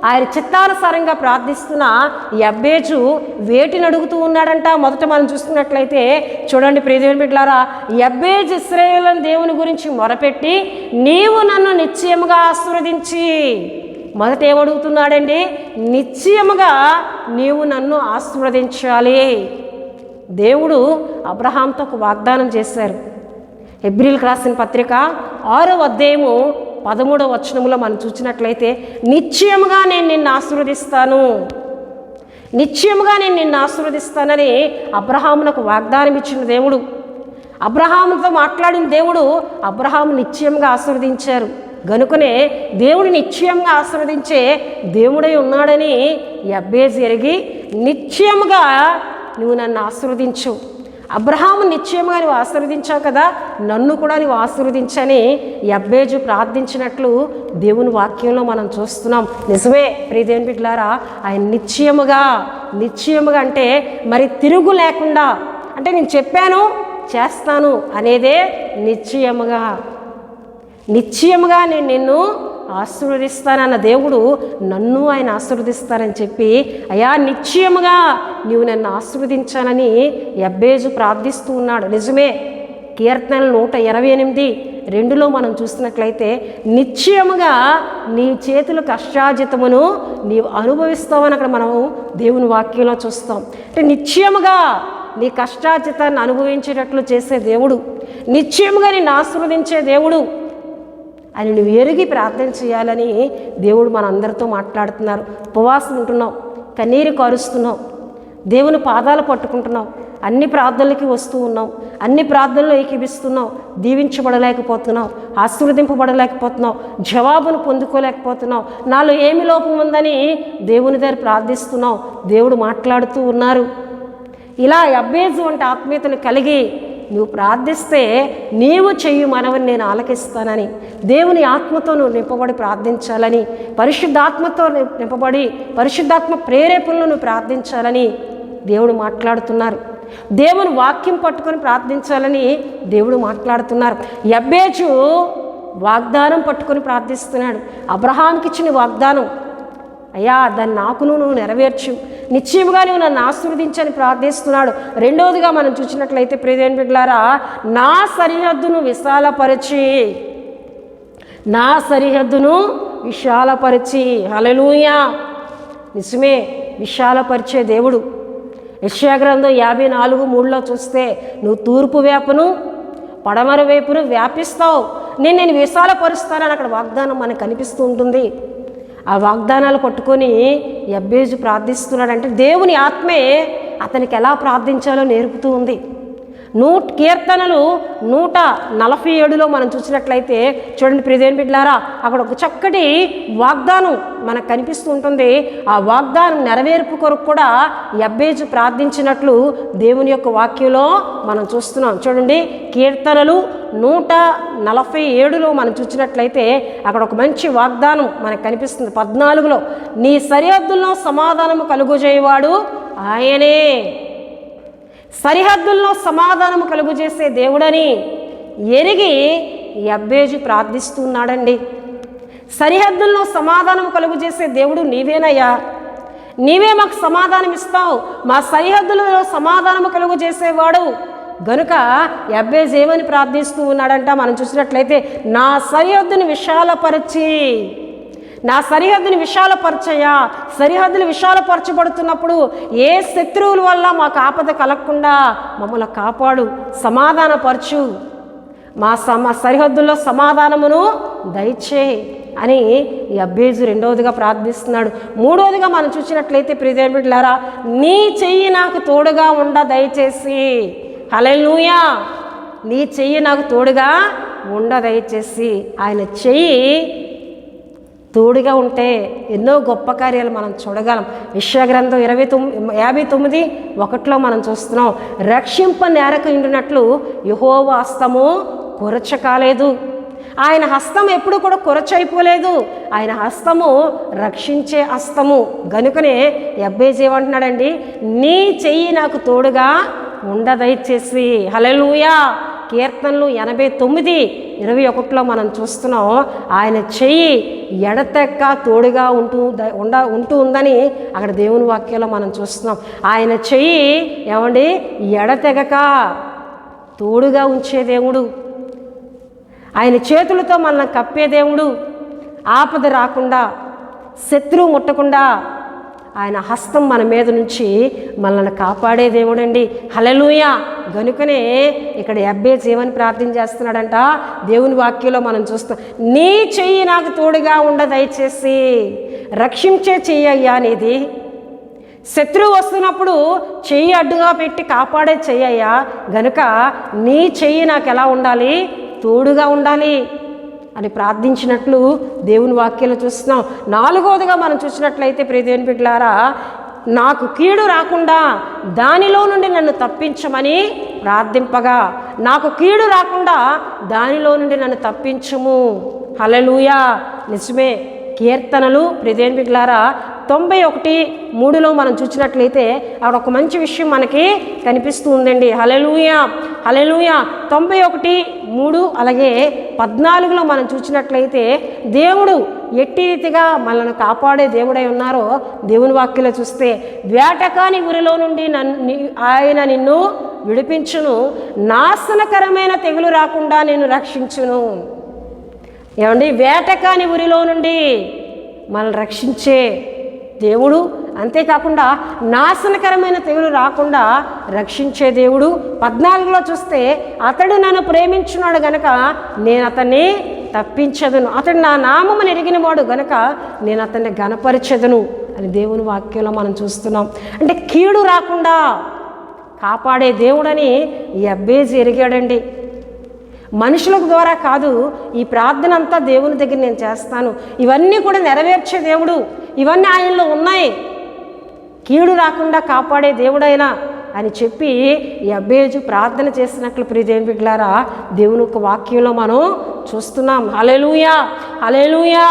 ఆయన చిత్తానుసారంగా ప్రార్థిస్తున్న ఎబ్బేజు వేటిని అడుగుతూ ఉన్నాడంట? మొదట మనం చూసుకున్నట్లయితే చూడండి ప్రియదేవుని బిడ్డలారా, ఎబ్బేజు ఇశ్రాయేలు దేవుని గురించి మొరపెట్టి నీవు నన్ను నిశ్చయముగా ఆశీర్వదించి, మొదట ఏమడుగుతున్నాడండి? నిశ్చయముగా నీవు నన్ను ఆశీర్వదించాలి. దేవుడు అబ్రహాంతో ఒక వాగ్దానం చేశారు. హెబ్రీయులకు రాసిన పత్రిక 6వ అధ్యాయము 13వ వచనంలో మనం చూసినట్లయితే నిశ్చయముగా నేను నిన్ను ఆశీర్వదిస్తాను, నిశ్చయముగా నేను నిన్ను ఆశీర్వదిస్తానని అబ్రహామునకు వాగ్దానం ఇచ్చిన దేవుడు, అబ్రహాముతో మాట్లాడిన దేవుడు అబ్రహాము నిశ్చయంగా ఆశీర్వదించారు. గనుకనే దేవుడు నిశ్చయంగా ఆశీర్వదించే దేవుడై ఉన్నాడని ఎబ్బేజు ఎరిగి నిశ్చయముగా నువ్వు నన్ను ఆశీర్వదించు, అబ్రహాము నిశ్చయముగా నువ్వు ఆశీర్వదించావు కదా, నన్ను కూడా నువ్వు ఆశీర్వదించని ఎబ్బేజు ప్రార్థించినట్లు దేవుని వాక్యంలో మనం చూస్తున్నాం. నిజమే ప్రియదేవుని బిడ్డలారా, ఆయన నిశ్చయముగా అంటే మరి తిరుగు లేకుండా, అంటే నేను చెప్పాను చేస్తాను అనేదే నిశ్చయముగా నేను నిన్ను ఆశీర్వదిస్తానన్న దేవుడు నన్ను ఆయన ఆశీర్వదిస్తారని చెప్పి, అయ్యా నిశ్చయముగా నీవు నన్ను ఆశీర్వదించానని ఎబ్బేజు ప్రార్థిస్తూ ఉన్నాడు. నిజమే, కీర్తనలు 128:2లో మనం చూసినట్లయితే నిశ్చయముగా నీ చేతుల కష్టాజితమును నీవు అనుభవిస్తావని అక్కడ మనం దేవుని వాక్యంలో చూస్తాం. అంటే నిశ్చయముగా నీ కష్టార్జితాన్ని అనుభవించేటట్లు చేసే దేవుడు, నిశ్చయముగా నిన్ను ఆశీర్వదించే దేవుడు అని నువ్వు ఎరిగి ప్రార్థన చేయాలని దేవుడు మనందరితో మాట్లాడుతున్నారు. ఉపవాసం ఉంటున్నావు, కన్నీరు కారుస్తున్నావు, దేవుని పాదాలు పట్టుకుంటున్నావు, అన్ని ప్రార్థనలకి వస్తూ ఉన్నావు, అన్ని ప్రార్థనలు ఏకీభిస్తున్నావు, దీవించబడలేకపోతున్నావు, ఆశీర్వదింపబడలేకపోతున్నావు, జవాబును పొందుకోలేకపోతున్నావు, నాలో ఏమి లోపం ఉందని దేవుని దగ్గర ప్రార్థిస్తున్నావు. దేవుడు మాట్లాడుతూ ఉన్నారు. ఇలా యబ్బేజు వంటి ఆత్మీయతను కలిగి నువ్వు ప్రార్థిస్తే నీవు చెయ్యి మనవని నేను ఆలకిస్తానని, దేవుని ఆత్మతో నువ్వు నింపబడి ప్రార్థించాలని, పరిశుద్ధాత్మతో నింపబడి పరిశుద్ధాత్మ ప్రేరేపణలు నువ్వు ప్రార్థించాలని దేవుడు మాట్లాడుతున్నారు. దేవుని వాక్యం పట్టుకొని ప్రార్థించాలని దేవుడు మాట్లాడుతున్నారు. యబ్బేజు వాగ్దానం పట్టుకొని ప్రార్థిస్తున్నాడు. అబ్రహాంకి ఇచ్చిన వాగ్దానం, అయ్యా దాన్ని నాకును నువ్వు నెరవేర్చు, నిశ్చయముగా నువ్వు నన్ను ఆశీర్వదించని ప్రార్థిస్తున్నాడు. రెండవదిగా మనం చూసినట్లయితే ప్రియమైన బిడ్డలారా, నా సరిహద్దును విశాలపరిచి, నా సరిహద్దును విశాలపరిచి, హల్లెలూయా. నిజమే, విశాలపరిచే దేవుడు. యెషయా గ్రంథం 54:3 చూస్తే నువ్వు తూర్పు వైపును పడమర వైపును వ్యాపిస్తావు, నేను విశాలపరుస్తానని అక్కడ వాగ్దానం మనకు కనిపిస్తూ ఉంటుంది. ఆ వాగ్దానాలు పట్టుకొని యబ్బేజు ప్రార్థిస్తున్నాడంటే దేవుని ఆత్మే అతనికి ఎలా ప్రార్థించాలో నేర్పుతూ ఉంది. కీర్తనలు 147లో మనం చూసినట్లయితే చూడండి ప్రియమైన బిడ్డలారా, అక్కడ ఒక చక్కటి వాగ్దానం మనకు కనిపిస్తూ ఉంటుంది. ఆ వాగ్దానం నెరవేర్పు కొరకు కూడా యబ్బేజు ప్రార్థించినట్లు దేవుని యొక్క వాక్యంలో మనం చూస్తున్నాం. చూడండి, కీర్తనలు 147లో మనం చూసినట్లయితే అక్కడ ఒక మంచి వాగ్దానం మనకు కనిపిస్తుంది. 14లో, నీ సరిహద్దుల్లో సమాధానము కలుగుజేయవాడు ఆయనే. సరిహద్దుల్లో సమాధానము కలుగుజేసే దేవుడని ఎరిగి యబ్బేజు ప్రార్థిస్తున్నాడండి. సరిహద్దుల్లో సమాధానం కలుగుజేసే దేవుడు నీవేనయ్యా, నీవే మాకు సమాధానం ఇస్తావు, మా సరిహద్దులలో సమాధానము కలుగుజేసేవాడు గనుక యబ్బేజు ఏమని ప్రార్థిస్తూ ఉన్నాడంట మనం చూసినట్లయితే, నా సరిహద్దుని విశాలపరిచి, నా సరిహద్దుని విశాలపరచయ్యా. సరిహద్దులు విశాలపరచబడుతున్నప్పుడు ఏ శత్రువుల వల్ల మాకు ఆపద కలగకుండా మమ్మల్ని కాపాడు, సమాధానపరచు, మా సరిహద్దుల్లో సమాధానమును దయచేయి అని యబ్బేజు రెండవదిగా ప్రార్థిస్తున్నాడు. మూడవదిగా మనం చూసినట్లయితే ప్రియమైన బిడ్డలారా, నీ చెయ్యి నాకు తోడుగా ఉండ దయచేసి, హల్లెలూయా, నీ చెయ్యి నాకు తోడుగా ఉండ దయచేసి. ఆయన చెయ్యి తోడుగా ఉంటే ఎన్నో గొప్ప కార్యాలు మనం చూడగలం. యెషయా గ్రంథం 59:1 మనం చూస్తున్నాం, రక్షింప నేరక ఉండినట్లు యెహోవా హస్తము కొరచ కాలేదు. ఆయన హస్తం ఎప్పుడు కూడా కొరచైపోలేదు, ఆయన హస్తము రక్షించే హస్తము గనుకనే యబ్బేజు ఏమంటున్నాడండి, నీ చెయ్యి నాకు తోడుగా ఉండదయచేసి, హల్లెలూయా. కీర్తనలు 89:21 మనం చూస్తున్నాం, ఆయన చెయ్యి ఎడతెక్క తోడుగా ఉంటూ ఉందని అక్కడ దేవుని వాక్యంలో మనం చూస్తున్నాం. ఆయన చెయ్యి ఏమండి ఎడతెగక తోడుగా ఉంచే దేవుడు, ఆయన చేతులతో మనల్ని కప్పే దేవుడు, ఆపద రాకుండా శత్రువు ముట్టకుండా ఆయన హస్తం మన మీద నుంచి మనల్ని కాపాడే దేవుడండి, హల్లెలూయా. గనుకనే ఇక్కడ యబ్బేజు ఏమని ప్రార్థన చేస్తున్నాడంట, దేవుని వాక్యంలో మనం చూస్తాం, నీ చెయ్యి నాకు తోడుగా ఉండ దయచేసి, రక్షించే చెయ్యి అయ్యా నీది. శత్రువు వస్తున్నప్పుడు చెయ్యి అడ్డుగా పెట్టి కాపాడే చెయ్యి అయ్యా, గనుక నీ చెయ్యి నాకు ఎలా ఉండాలి, తోడుగా ఉండాలి అని ప్రార్థించినట్లు దేవుని వాక్యాలు చూస్తున్నాం. నాలుగవదిగా మనం చూసినట్లయితే ప్రియమైన బిడ్డలారా, నాకు కీడు రాకుండా దానిలో నుండి నన్ను తప్పించమని ప్రార్థింపగా, నాకు కీడు రాకుండా దానిలో నుండి నన్ను తప్పించుము, హల్లెలూయా. నిజమే, కీర్తనలు ప్రియమైన బిడ్డలారా 91:3 మనం చూసినట్లయితే అక్కడ ఒక మంచి విషయం మనకి కనిపిస్తూ ఉందండి, హల్లెలూయా, హల్లెలూయా. 91:3 అలాగే 14లో మనం చూసినట్లయితే దేవుడు ఎట్టి రీతిగా మనల్ని కాపాడే దేవుడై ఉన్నారో దేవుని వాక్యంలో చూస్తే, వేటకాని ఉరిలో నుండి ఆయన నిన్ను విడిపించును, నాశనకరమైన తెగులు రాకుండా నిన్ను రక్షించును. ఏమండి, వేటకాని ఉరిలో నుండి మనల్ని రక్షించే దేవుడు అంతేకాకుండా నాశనకరమైన తెగులు రాకుండా రక్షించే దేవుడు. 14లో చూస్తే అతడు నన్ను ప్రేమించున్నాడు గనక నేను అతన్ని తప్పించదును, అతడు నా నామమును ఎరిగిన వాడు గనక నేను అతన్ని ఘనపరిచెదను అని దేవుని వాక్యంలో మనం చూస్తున్నాం. అంటే కీడు రాకుండా కాపాడే దేవుడని యబ్బేజు ఎరిగాడండి. మనుషుల ద్వారా కాదు, ఈ ప్రార్థన అంతా దేవుని దగ్గర నేను చేస్తాను, ఇవన్నీ కూడా నెరవేర్చే దేవుడు, ఇవన్నీ ఆయనలో ఉన్నాయి, కీడు రాకుండా కాపాడే దేవుడైనా అని చెప్పి యబ్బేజు ప్రార్థన చేసినట్లు ప్రియదేవుని బిడ్డలారా దేవుని యొక్క వాక్యంలో మనం చూస్తున్నాం. హల్లెలూయా, హల్లెలూయా.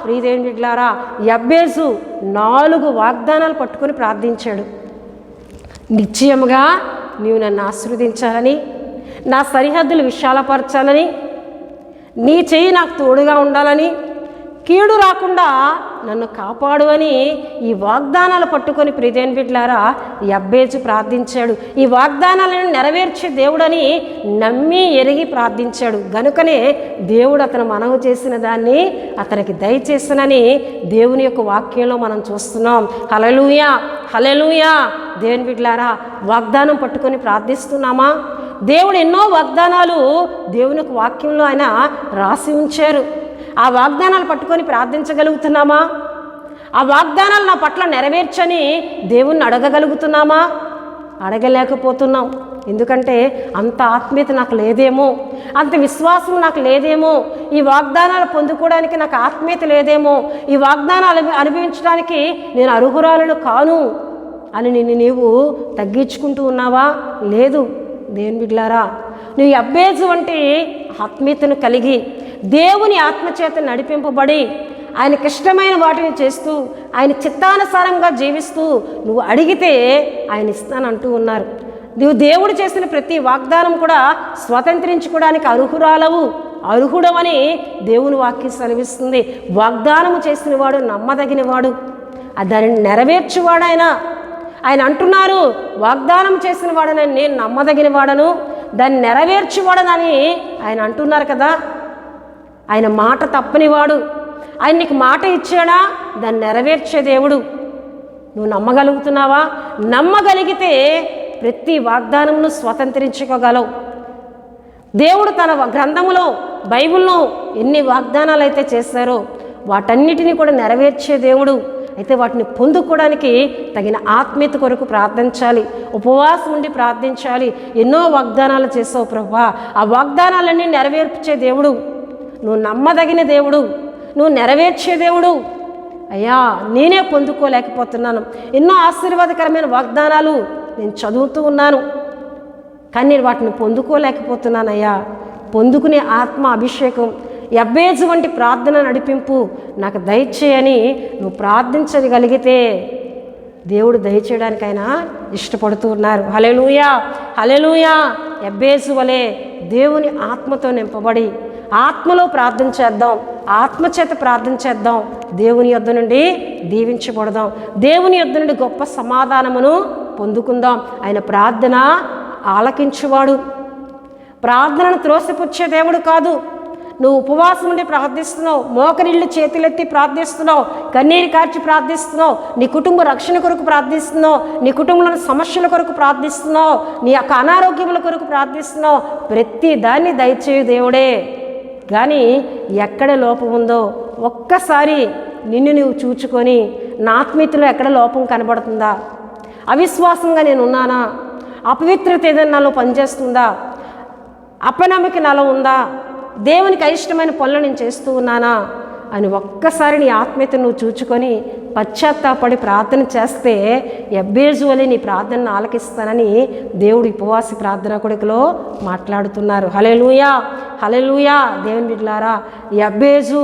ప్రియదేవుని బిడ్డలారా యబ్బేజు 4 వాగ్దానాలు పట్టుకొని ప్రార్థించాడు. నిశ్చయముగా నీవు నన్ను ఆశీర్వదించాలని, నా సరిహద్దులు విశాలపరచాలని, నీ చెయ్యి నాకు తోడుగా ఉండాలని, కీడు రాకుండా నన్ను కాపాడు అని ఈ వాగ్దానాలు పట్టుకొని ప్రియదేవుని బిడ్డలారా యబ్బేజు ప్రార్థించాడు. ఈ వాగ్దానాలను నెరవేర్చే దేవుడని నమ్మి ఎరిగి ప్రార్థించాడు. గనుకనే దేవుడు అతను మనవి చేసిన దాన్ని అతనికి దయచేసినని దేవుని యొక్క వాక్యంలో మనం చూస్తున్నాం. హల్లెలూయా, హల్లెలూయా. దేవుని బిడ్డలారా వాగ్దానం పట్టుకొని ప్రార్థిస్తున్నామా? దేవుడు ఎన్నో వాగ్దానాలు దేవుని యొక్క వాక్యంలో ఆయన రాసి ఉంచారు. ఆ వాగ్దానాలు పట్టుకొని ప్రార్థించగలుగుతున్నామా? ఆ వాగ్దానాలు నా పట్ల నెరవేర్చని దేవుణ్ణి అడగగలుగుతున్నామా? అడగలేకపోతున్నాం. ఎందుకంటే అంత ఆత్మీయత నాకు లేదేమో, అంత విశ్వాసం నాకు లేదేమో, ఈ వాగ్దానాలు పొందుకోవడానికి నాకు ఆత్మీయత లేదేమో, ఈ వాగ్దానాలు అనుభవించడానికి నేను అర్హురాలను కాను అని నిన్ను నీవు తగ్గించుకుంటూ ఉన్నావా? లేదు. దేవుని బిడ్డలారా నువ్వు యబ్బేజు వంటి ఆత్మీయతను కలిగి దేవుని ఆత్మచేత నడిపింపబడి ఆయనకి ఇష్టమైన వాటిని చేస్తూ ఆయన చిత్తానుసారంగా జీవిస్తూ నువ్వు అడిగితే ఆయన ఇస్తానంటూ ఉన్నారు. నువ్వు దేవుడు చేసిన ప్రతి వాగ్దానం కూడా స్వతంత్రించుకోవడానికి అర్హుడవని దేవుని వాక్యం సెలవిస్తుంది. వాగ్దానము చేసిన వాడు నమ్మదగిన వాడు, దానిని నెరవేర్చువాడు ఆయన అంటున్నారు. వాగ్దానం చేసిన వాడని నేను నమ్మదగిన వాడను, దాన్ని నెరవేర్చువాడనని ఆయన అంటున్నారు కదా. ఆయన మాట తప్పనివాడు. ఆయన నీకు మాట ఇచ్చాడా, దాన్ని నెరవేర్చే దేవుడు. నువ్వు నమ్మగలుగుతున్నావా? నమ్మగలిగితే ప్రతి వాగ్దానమును స్వతంత్రించుకోగలవు. దేవుడు తన గ్రంథములో బైబిల్లో ఎన్ని వాగ్దానాలు అయితే చేశారో వాటన్నిటినీ కూడా నెరవేర్చే దేవుడు. అయితే వాటిని పొందుకోవడానికి తగిన ఆత్మీయత కొరకు ప్రార్థించాలి, ఉపవాసం ఉండి ప్రార్థించాలి. ఎన్నో వాగ్దానాలు చేసావు ప్రభువా, ఆ వాగ్దానాలన్నీ నెరవేర్చే దేవుడు, నువ్వు నమ్మదగిన దేవుడు, నువ్వు నెరవేర్చే దేవుడు. అయ్యా నేనే పొందుకోలేకపోతున్నాను, ఎన్నో ఆశీర్వాదకరమైన వాగ్దానాలు నేను చదువుతూ ఉన్నాను, కానీ నేను వాటిని పొందుకోలేకపోతున్నానయ్యా. పొందుకునే ఆత్మ అభిషేకం, యబ్బేజు వంటి ప్రార్థన నడిపింపు నాకు దయచేయని నువ్వు ప్రార్థించగలిగితే దేవుడు దయచేయడానికి ఆయన ఇష్టపడుతూ ఉన్నారు. హల్లెలూయా, హల్లెలూయా. యబ్బేజు వలె దేవుని ఆత్మతో నింపబడి ఆత్మలో ప్రార్థన చేద్దాం, ఆత్మచేత ప్రార్థన చేద్దాం. దేవుని యొద్ద నుండి దీవించబడదాం, దేవుని యొద్ద నుండి గొప్ప సమాధానమును పొందుకుందాం. ఆయన ప్రార్థన ఆలకించువాడు, ప్రార్థనను త్రోసిపుచ్చే దేవుడు కాదు. నువ్వు ఉపవాసం ఉండి ప్రార్థిస్తున్నావు, మోకరిళ్ళు చేతులెత్తి ప్రార్థిస్తున్నావు, కన్నీరు కార్చి ప్రార్థిస్తున్నావు, నీ కుటుంబ రక్షణ కొరకు ప్రార్థిస్తున్నావు, నీ కుటుంబంలోని సమస్యల కొరకు ప్రార్థిస్తున్నావు, నీ యొక్క అనారోగ్యముల కొరకు ప్రార్థిస్తున్నావు. ప్రతి దాన్ని దయచేయు దేవుడే. కానీ ఎక్కడ లోపం ఉందో ఒక్కసారి నిన్ను నువ్వు చూచుకొని నా ఆత్మీయతలో ఎక్కడ లోపం కనబడుతుందా? అవిశ్వాసంగా నేను ఉన్నానా? అపవిత్రత ఏదైనా నాలో పనిచేస్తుందా? అపనమ్మకి నాలో ఉందా? దేవునికి అయిష్టమైన పనులు నేను చేస్తూ ఉన్నానా అని ఒక్కసారి నీ ఆత్మీయతను నువ్వు చూచుకొని పశ్చాత్తాపడి ప్రార్థన చేస్తే యబ్బేజు వలె నీ ప్రార్థనను ఆలకిస్తానని దేవుడు ఉపవాసి ప్రార్థన కొడుకులో మాట్లాడుతున్నారు. హల్లెలూయా, హల్లెలూయా. దేవుని బిడ్డలారా యబ్బేజు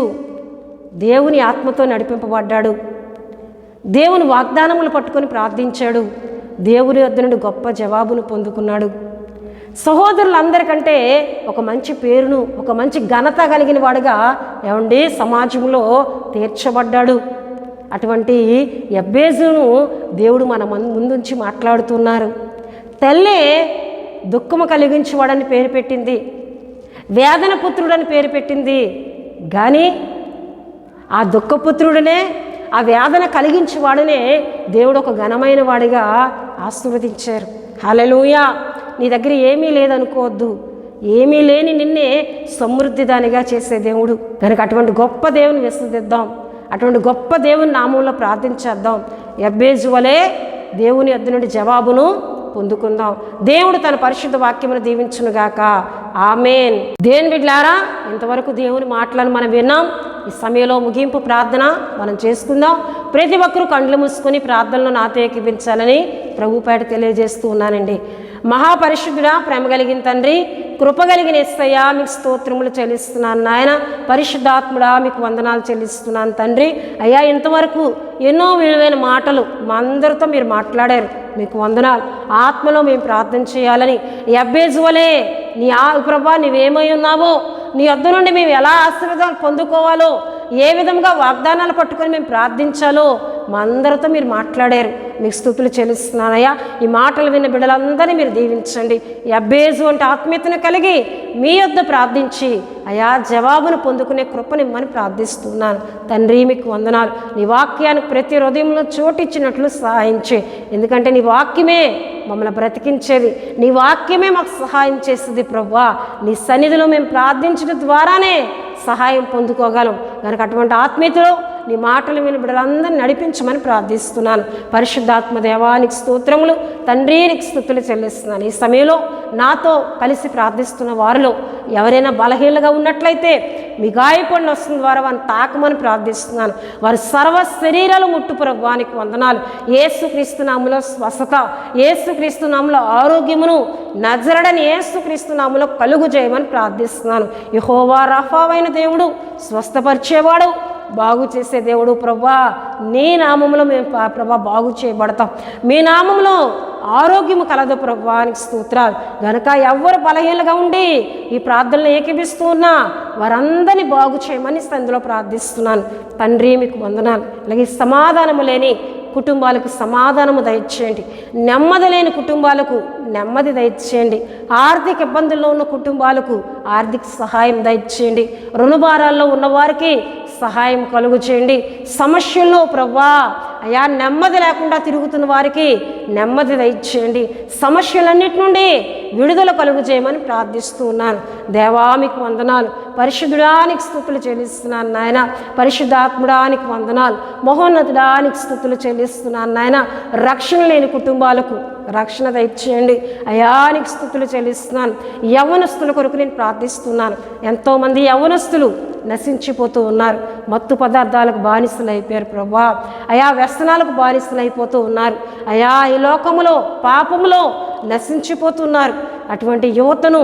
దేవుని ఆత్మతో నడిపింపబడ్డాడు, దేవుని వాగ్దానములు పట్టుకొని ప్రార్థించాడు, దేవుని వద్ద నుండి గొప్ప జవాబును పొందుకున్నాడు. సహోదరులందరికంటే ఒక మంచి పేరును, ఒక మంచి ఘనత కలిగిన వాడుగా ఏమండి సమాజంలో తీర్చబడ్డాడు. అటువంటి యబ్బేజును దేవుడు మన ముందుంచి మాట్లాడుతున్నారు. తల్లే దుఃఖము కలిగించేవాడని పేరు పెట్టింది, వేదన పుత్రుడని పేరు పెట్టింది. కానీ ఆ దుఃఖపుత్రుడనే, ఆ వేదన కలిగించి వాడినే దేవుడు ఒక ఘనమైన వాడిగా ఆశీర్వదించారు. హల్లెలూయా. నీ దగ్గర ఏమీ లేదనుకోవద్దు. ఏమీ లేని నిన్నే సమృద్ధిదానిగా చేసే దేవుడు కనుక అటువంటి గొప్ప దేవుని విశ్వసిద్దాం. అటువంటి గొప్ప దేవుని నామంలో ప్రార్థించేద్దాం. యెబ్బేజు వలె దేవుని యొద్ద నుండి జవాబును పొందుకుందాం. దేవుడు తన పరిశుద్ధ వాక్యమును దీవించునుగాక. ఆమేన్. దేవుని బిడ్డలారా, ఇంతవరకు దేవుని మాటలను మనం విన్నాం. ఈ సమయంలో ముగింపు ప్రార్థన మనం చేసుకుందాం. ప్రతి ఒక్కరూ కండ్లు మూసుకొని ప్రార్థనలో నాతో ఏకీభించాలని ప్రభుపేట తెలియజేస్తూ ఉన్నానండి. మహాపరిశుద్ధుడా, ప్రేమ కలిగిన తండ్రి, కృప కలిగిన యేసయ్యా, మీకు స్తోత్రములు చెల్లిస్తున్నాను నాయన. పరిశుద్ధాత్ముడా, మీకు వందనాలు చెల్లిస్తున్నాను తండ్రి. అయ్యా, ఇంతవరకు ఎన్నో విలువైన మాటలు మా అందరితో మీరు మాట్లాడారు, మీకు వందనాలు. ఆత్మలో మేము ప్రార్థన చేయాలని యెబ్బేజు వలె నీ ప్రభా నీవేమై ఉన్నావో, నీ వద్ద నుండి మేము ఎలా ఆశీర్వాదాలు పొందుకోవాలో, ఏ విధంగా వాగ్దానాలు పట్టుకొని మేము ప్రార్థించాలో మా అందరితో మీరు మాట్లాడారు, మీకు స్తుతులు చెల్లిస్తున్నానయ్యా. ఈ మాటలు విన్న బిడ్డలందరినీ మీరు దీవించండి. యెబ్బేజు అంటే ఆత్మీయతను కలిగి మీ యొద్ద ప్రార్థించి అయా జవాబును పొందుకునే కృపనిమ్మని ప్రార్థిస్తున్నాను తండ్రి. మీకు వందనాలు. నీ వాక్యానికి ప్రతి హృదయంలో చోటిచ్చినట్లు సహాయం చేయి. ఎందుకంటే నీ వాక్యమే మమ్మల్ని బ్రతికించేది, నీ వాక్యమే మాకు సహాయం చేస్తుంది ప్రభువా. నీ సన్నిధిలో మేము ప్రార్థించడం ద్వారానే సహాయం పొందుకోగలం కనుక అటువంటి ఆత్మీయతలో నీ మాటలు విని బిడ్డలందరినీ నడిపించమని ప్రార్థిస్తున్నాను. పరిశుద్ధాత్మ దేవానికి స్తోత్రములు తండ్రి, నీకు స్తుతులు చెల్లిస్తున్నాను. ఈ సమయంలో నాతో కలిసి ప్రార్థిస్తున్న వారిలో ఎవరైనా బలహీనగా ఉన్నట్లయితే మీ గాయపడిన వస్తున్న ద్వారా వారిని తాకమని ప్రార్థిస్తున్నాను. వారి సర్వ శరీరాలు ముట్టు ప్రభువానికి వందనాలు. యేసుక్రీస్తు నామములో స్వస్థత, యేసుక్రీస్తు నామములో ఆరోగ్యమును నజరడని యేసుక్రీస్తు నామములో కలుగు చేయమని ప్రార్థిస్తున్నాను. యెహోవా రఫావైన దేవుడు, స్వస్థపరిచేవాడు, బాగు చేసే దేవుడు ప్రభువా. నీ నామములో మేము ప్రభా బాగు చేయబడతాం. మీ నామములో ఆరోగ్యము కలదు ప్రభువానికి స్తోత్రాలు. గనక ఎవరు బలహీనగా ఉండి ఈ ప్రార్థనలు ఏకీపిస్తూ ఉన్నా వారందరినీ బాగు చేయమని సందులో ప్రార్థిస్తున్నాను తండ్రి. మీకు వందనాలు. అలాగే సమాధానము లేని కుటుంబాలకు సమాధానము దయచేయండి. నెమ్మది లేని కుటుంబాలకు నెమ్మది దయచేయండి. ఆర్థిక ఇబ్బందుల్లో ఉన్న కుటుంబాలకు ఆర్థిక సహాయం దయచేయండి. రుణభారాల్లో ఉన్నవారికి సహాయం కలుగు చేయండి. సమస్యల్లో ప్రభువా అయా నెమ్మది లేకుండా తిరుగుతున్న వారికి నెమ్మది దయచేయండి. సమస్యలన్నిటి నుండి విడుదల కలుగు చేయమని ప్రార్థిస్తూ ఉన్నాను దేవా. మీకు వందనాలు. పరిశుద్ధుడానికి స్తుతులు చెల్లిస్తున్నాను నాయన. పరిశుద్ధాత్ముడానికి వందనాలు. మహోన్నతుడానికి స్తుతులు చెల్లిస్తున్నాను నాయన. రక్షణ లేని కుటుంబాలకు రక్షణ దయచేయండి. అయానికి స్తుతులు చెల్లిస్తున్నాను. యవ్వనస్తుల కొరకు నేను ప్రార్థిస్తున్నాను. ఎంతోమంది యవ్వనస్తులు నశించిపోతూ ఉన్నారు. మత్తు పదార్థాలకు బానిసలు అయిపోయారు ప్రభా. అయా వ్యసనాలకు బానిసలు అయిపోతూ ఉన్నారు. అయా ఈ లోకములో పాపములో నశించిపోతున్నారు. అటువంటి యువతను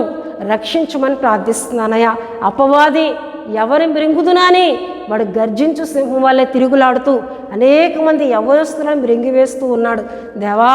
రక్షించమని ప్రార్థిస్తున్నానయ్యా. అపవాది ఎవరి మృంగుదునని వాడు గర్జించు సింహం వల్లే తిరుగులాడుతూ అనేక మంది యవ్వనస్తులను మృంగివేస్తూ ఉన్నాడు. దేవా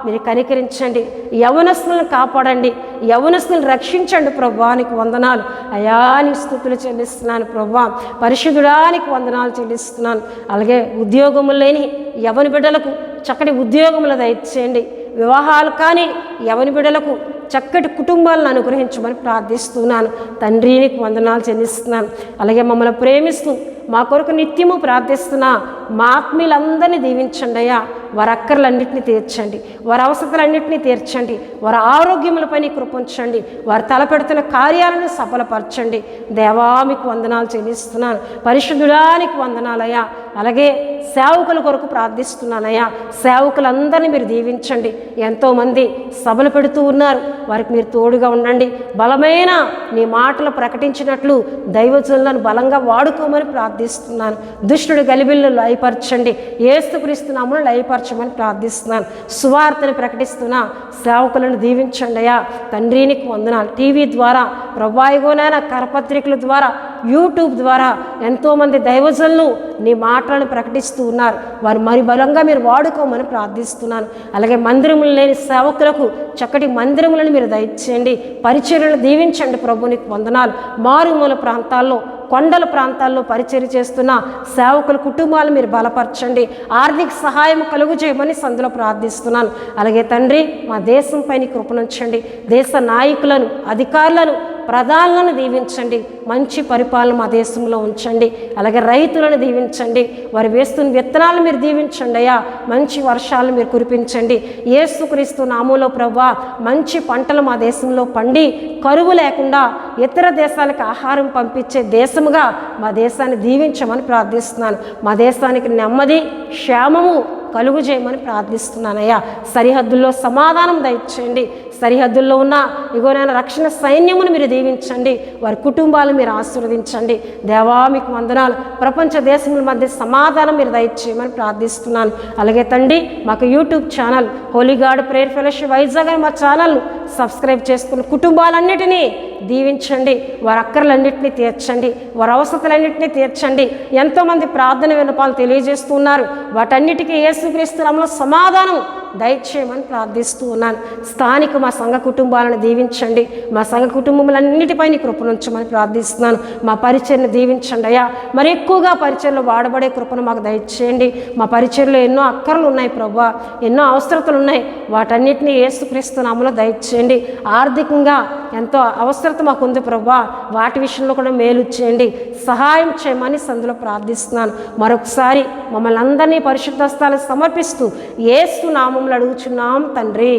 మీరు కనికరించండి, యవ్వనస్తులను కాపాడండి, యవ్వనస్తులను రక్షించండి ప్రభువానికి వందనాలు. అయా నీ స్తుతులు చెల్లిస్తున్నాను ప్రభా. పరిశుద్ధుడానికి వందనాలు చెల్లిస్తున్నాను. అలాగే ఉద్యోగములు లేని యవ్వన బిడ్డలకు చక్కటి ఉద్యోగములు దయచేయండి. వివాహాలు కానీ యవ్వన బిడ్డలకు చక్కటి కుటుంబాలను అనుగ్రహించమని ప్రార్థిస్తున్నాను తండ్రి. నీకు వందనాలు చెల్లిస్తున్నాను. అలాగే మమ్మల్ని ప్రేమిస్తూ మా కొరకు నిత్యము ప్రార్థిస్తున్నా మా ఆత్మీయులందరినీ దీవించండి అయ్యా. వారి అక్కర్లన్నింటినీ తీర్చండి, వారి అవసరాలన్నింటినీ తీర్చండి, వారి ఆరోగ్యములపై కృపించండి, వారు తలపెడుతున్న కార్యాలను సఫలపరచండి దేవా. మీకు వందనాలు చెల్లిస్తున్నాను. పరిశుద్ధుడానికి వందనాలయ్యా. అలాగే సేవకుల కొరకు ప్రార్థిస్తున్నానయ్యా. సేవకులందరినీ మీరు దీవించండి. ఎంతోమంది సభలు పెడుతూ ఉన్నారు, వారికి మీరు తోడుగా ఉండండి. బలమైన నీ మాటలు ప్రకటించినట్లు దైవజనులను బలంగా వాడుకోమని ప్రార్థిస్తున్నాను. దుష్టుడు గలిబిల్లు లయపరచండి, యేసుక్రీస్తు నామములో లయపరచమని ప్రార్థిస్తున్నాను. సువార్తను ప్రకటిస్తున్న సేవకులను దీవించండి అయ్యా తండ్రి. నీకు వందనాలు. టీవీ ద్వారా ప్రభాయిగోనైనా కరపత్రికల ద్వారా యూట్యూబ్ ద్వారా ఎంతోమంది దైవజనులు నీ మాటలను ప్రకటిస్తూ ఉన్నారు. వారు మరి బలంగా మీరు వాడుకోమని ప్రార్థిస్తున్నాను. అలాగే మందిరములు లేని సేవకులకు చక్కటి మందిరములను మీరు దయచేయండి. పరిచర్యలు దీవించండి ప్రభు. నీకు వందనాలు. మారుమూల ప్రాంతాల్లో కొండల ప్రాంతాల్లో పరిచర్య చేస్తున్న సేవకుల కుటుంబాలు మీరు బలపరచండి. ఆర్థిక సహాయం కలుగు చేయమని సందులో ప్రార్థిస్తున్నాను. అలాగే తండ్రి మా దేశంపై కృపనుంచండి. దేశ నాయకులను అధికారులను ప్రధానులను దీవించండి, మంచి పరిపాలన మా దేశంలో ఉంచండి. అలాగే రైతులను దీవించండి, వారు వేస్తున్న విత్తనాలు మీరు దీవించండి అయ్యా. మంచి వర్షాలు మీరు కురిపించండి. యేసుక్రీస్తు నామములో ప్రభువా మంచి పంటలు మా దేశంలో పండి కరువు లేకుండా ఇతర దేశాలకు ఆహారం పంపించే దేశముగా మా దేశాన్ని దీవించమని ప్రార్థిస్తున్నాను. మా దేశానికి నెమ్మది, క్షేమము కలుగు చేయమని ప్రార్థిస్తున్నానయ్యా. సరిహద్దుల్లో సమాధానం దయచేయండి. సరిహద్దుల్లో ఉన్న ఇగోనైనా రక్షణ సైన్యమును మీరు దీవించండి. వారి కుటుంబాలను మీరు ఆశీర్వదించండి. దేవా మీకు వందనాలు. ప్రపంచ దేశముల మధ్య సమాధానం మీరు దయచేయమని ప్రార్థిస్తున్నాను. అలాగే తండ్రి మాకు YouTube channel Holi God prayer fellowship Vizag అని మా ఛానల్ను సబ్స్క్రైబ్ చేసుకున్న కుటుంబాలన్నిటినీ దీవించండి. వారి అక్కర్లన్నింటినీ తీర్చండి, వారి అవసరతలన్నింటినీ తీర్చండి. ఎంతోమంది ప్రార్థన విన్నపాలు తెలియజేస్తున్నారు. వాటన్నిటికీ యేసుక్రీస్తు నామములో సమాధానం దయచేయమని ప్రార్థిస్తూ ఉన్నాను. స్థానిక మా సంఘ కుటుంబాలను దీవించండి. మా సంఘ కుటుంబములన్నిటిపై నీ కృపను ఉంచమని ప్రార్థిస్తున్నాను. మా పరిచయను దీవించండి అయ్యా. మరి ఎక్కువగా పరిచయలో వాడబడే కృపను మాకు దయచేయండి. మా పరిచయలో ఎన్నో అక్కర్లు ఉన్నాయి ప్రభువా, ఎన్నో అవసరతలు ఉన్నాయి. వాటన్నిటినీ యేసుక్రీస్తు నామములో దయచేయండి. ఆర్థికంగా ఎంతో అవసరత మాకు ఉంది ప్రభువా, వాటి విషయంలో కూడా మేలు చేయండి, సహాయం చేయమని సందులో ప్రార్థిస్తున్నాను. మరొకసారి మమ్మల్ని అందరినీ పరిశుద్ధ స్థలాలకు సమర్పిస్తూ యేసు నామములో అడుగుచున్నాం తండ్రి,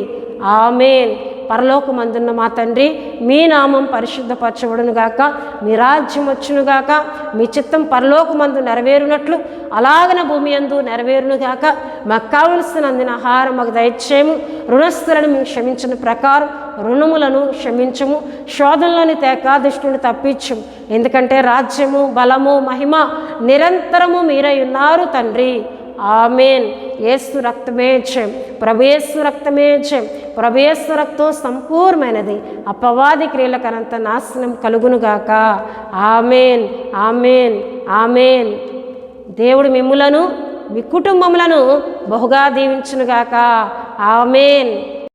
ఆమేన్. పరలోకమందున్న మా తండ్రి, మీ నామం పరిశుద్ధపరచబడును గాక, మీ రాజ్యం వచ్చును గాక, మీ చిత్తం పరలోకమందు నెరవేరునట్లు అలాగన భూమి యందు నెరవేరును గాక. మాకు కావలసినందున ఆహారం మాకు దయచేయము. రుణస్థులను మేము క్షమించిన ప్రకారం రుణములను క్షమించము. శోధనలోని తేక దుష్టుని తప్పించము. ఎందుకంటే రాజ్యము, బలము, మహిమ నిరంతరము మీరై ఉన్నారు తండ్రి, ఆమేన్. యేసు రక్తమే జయం, ప్రభు యేసు రక్తమే జయం. ప్రభు యేసు రక్తం సంపూర్ణమైనది. అపవాది క్రియలకు అనంత నాశనం కలుగునుగాక. ఆమేన్, ఆమేన్, ఆమేన్. దేవుడు మిమ్ములను మీ కుటుంబములను బహుగా దీవించునుగాక. ఆమేన్.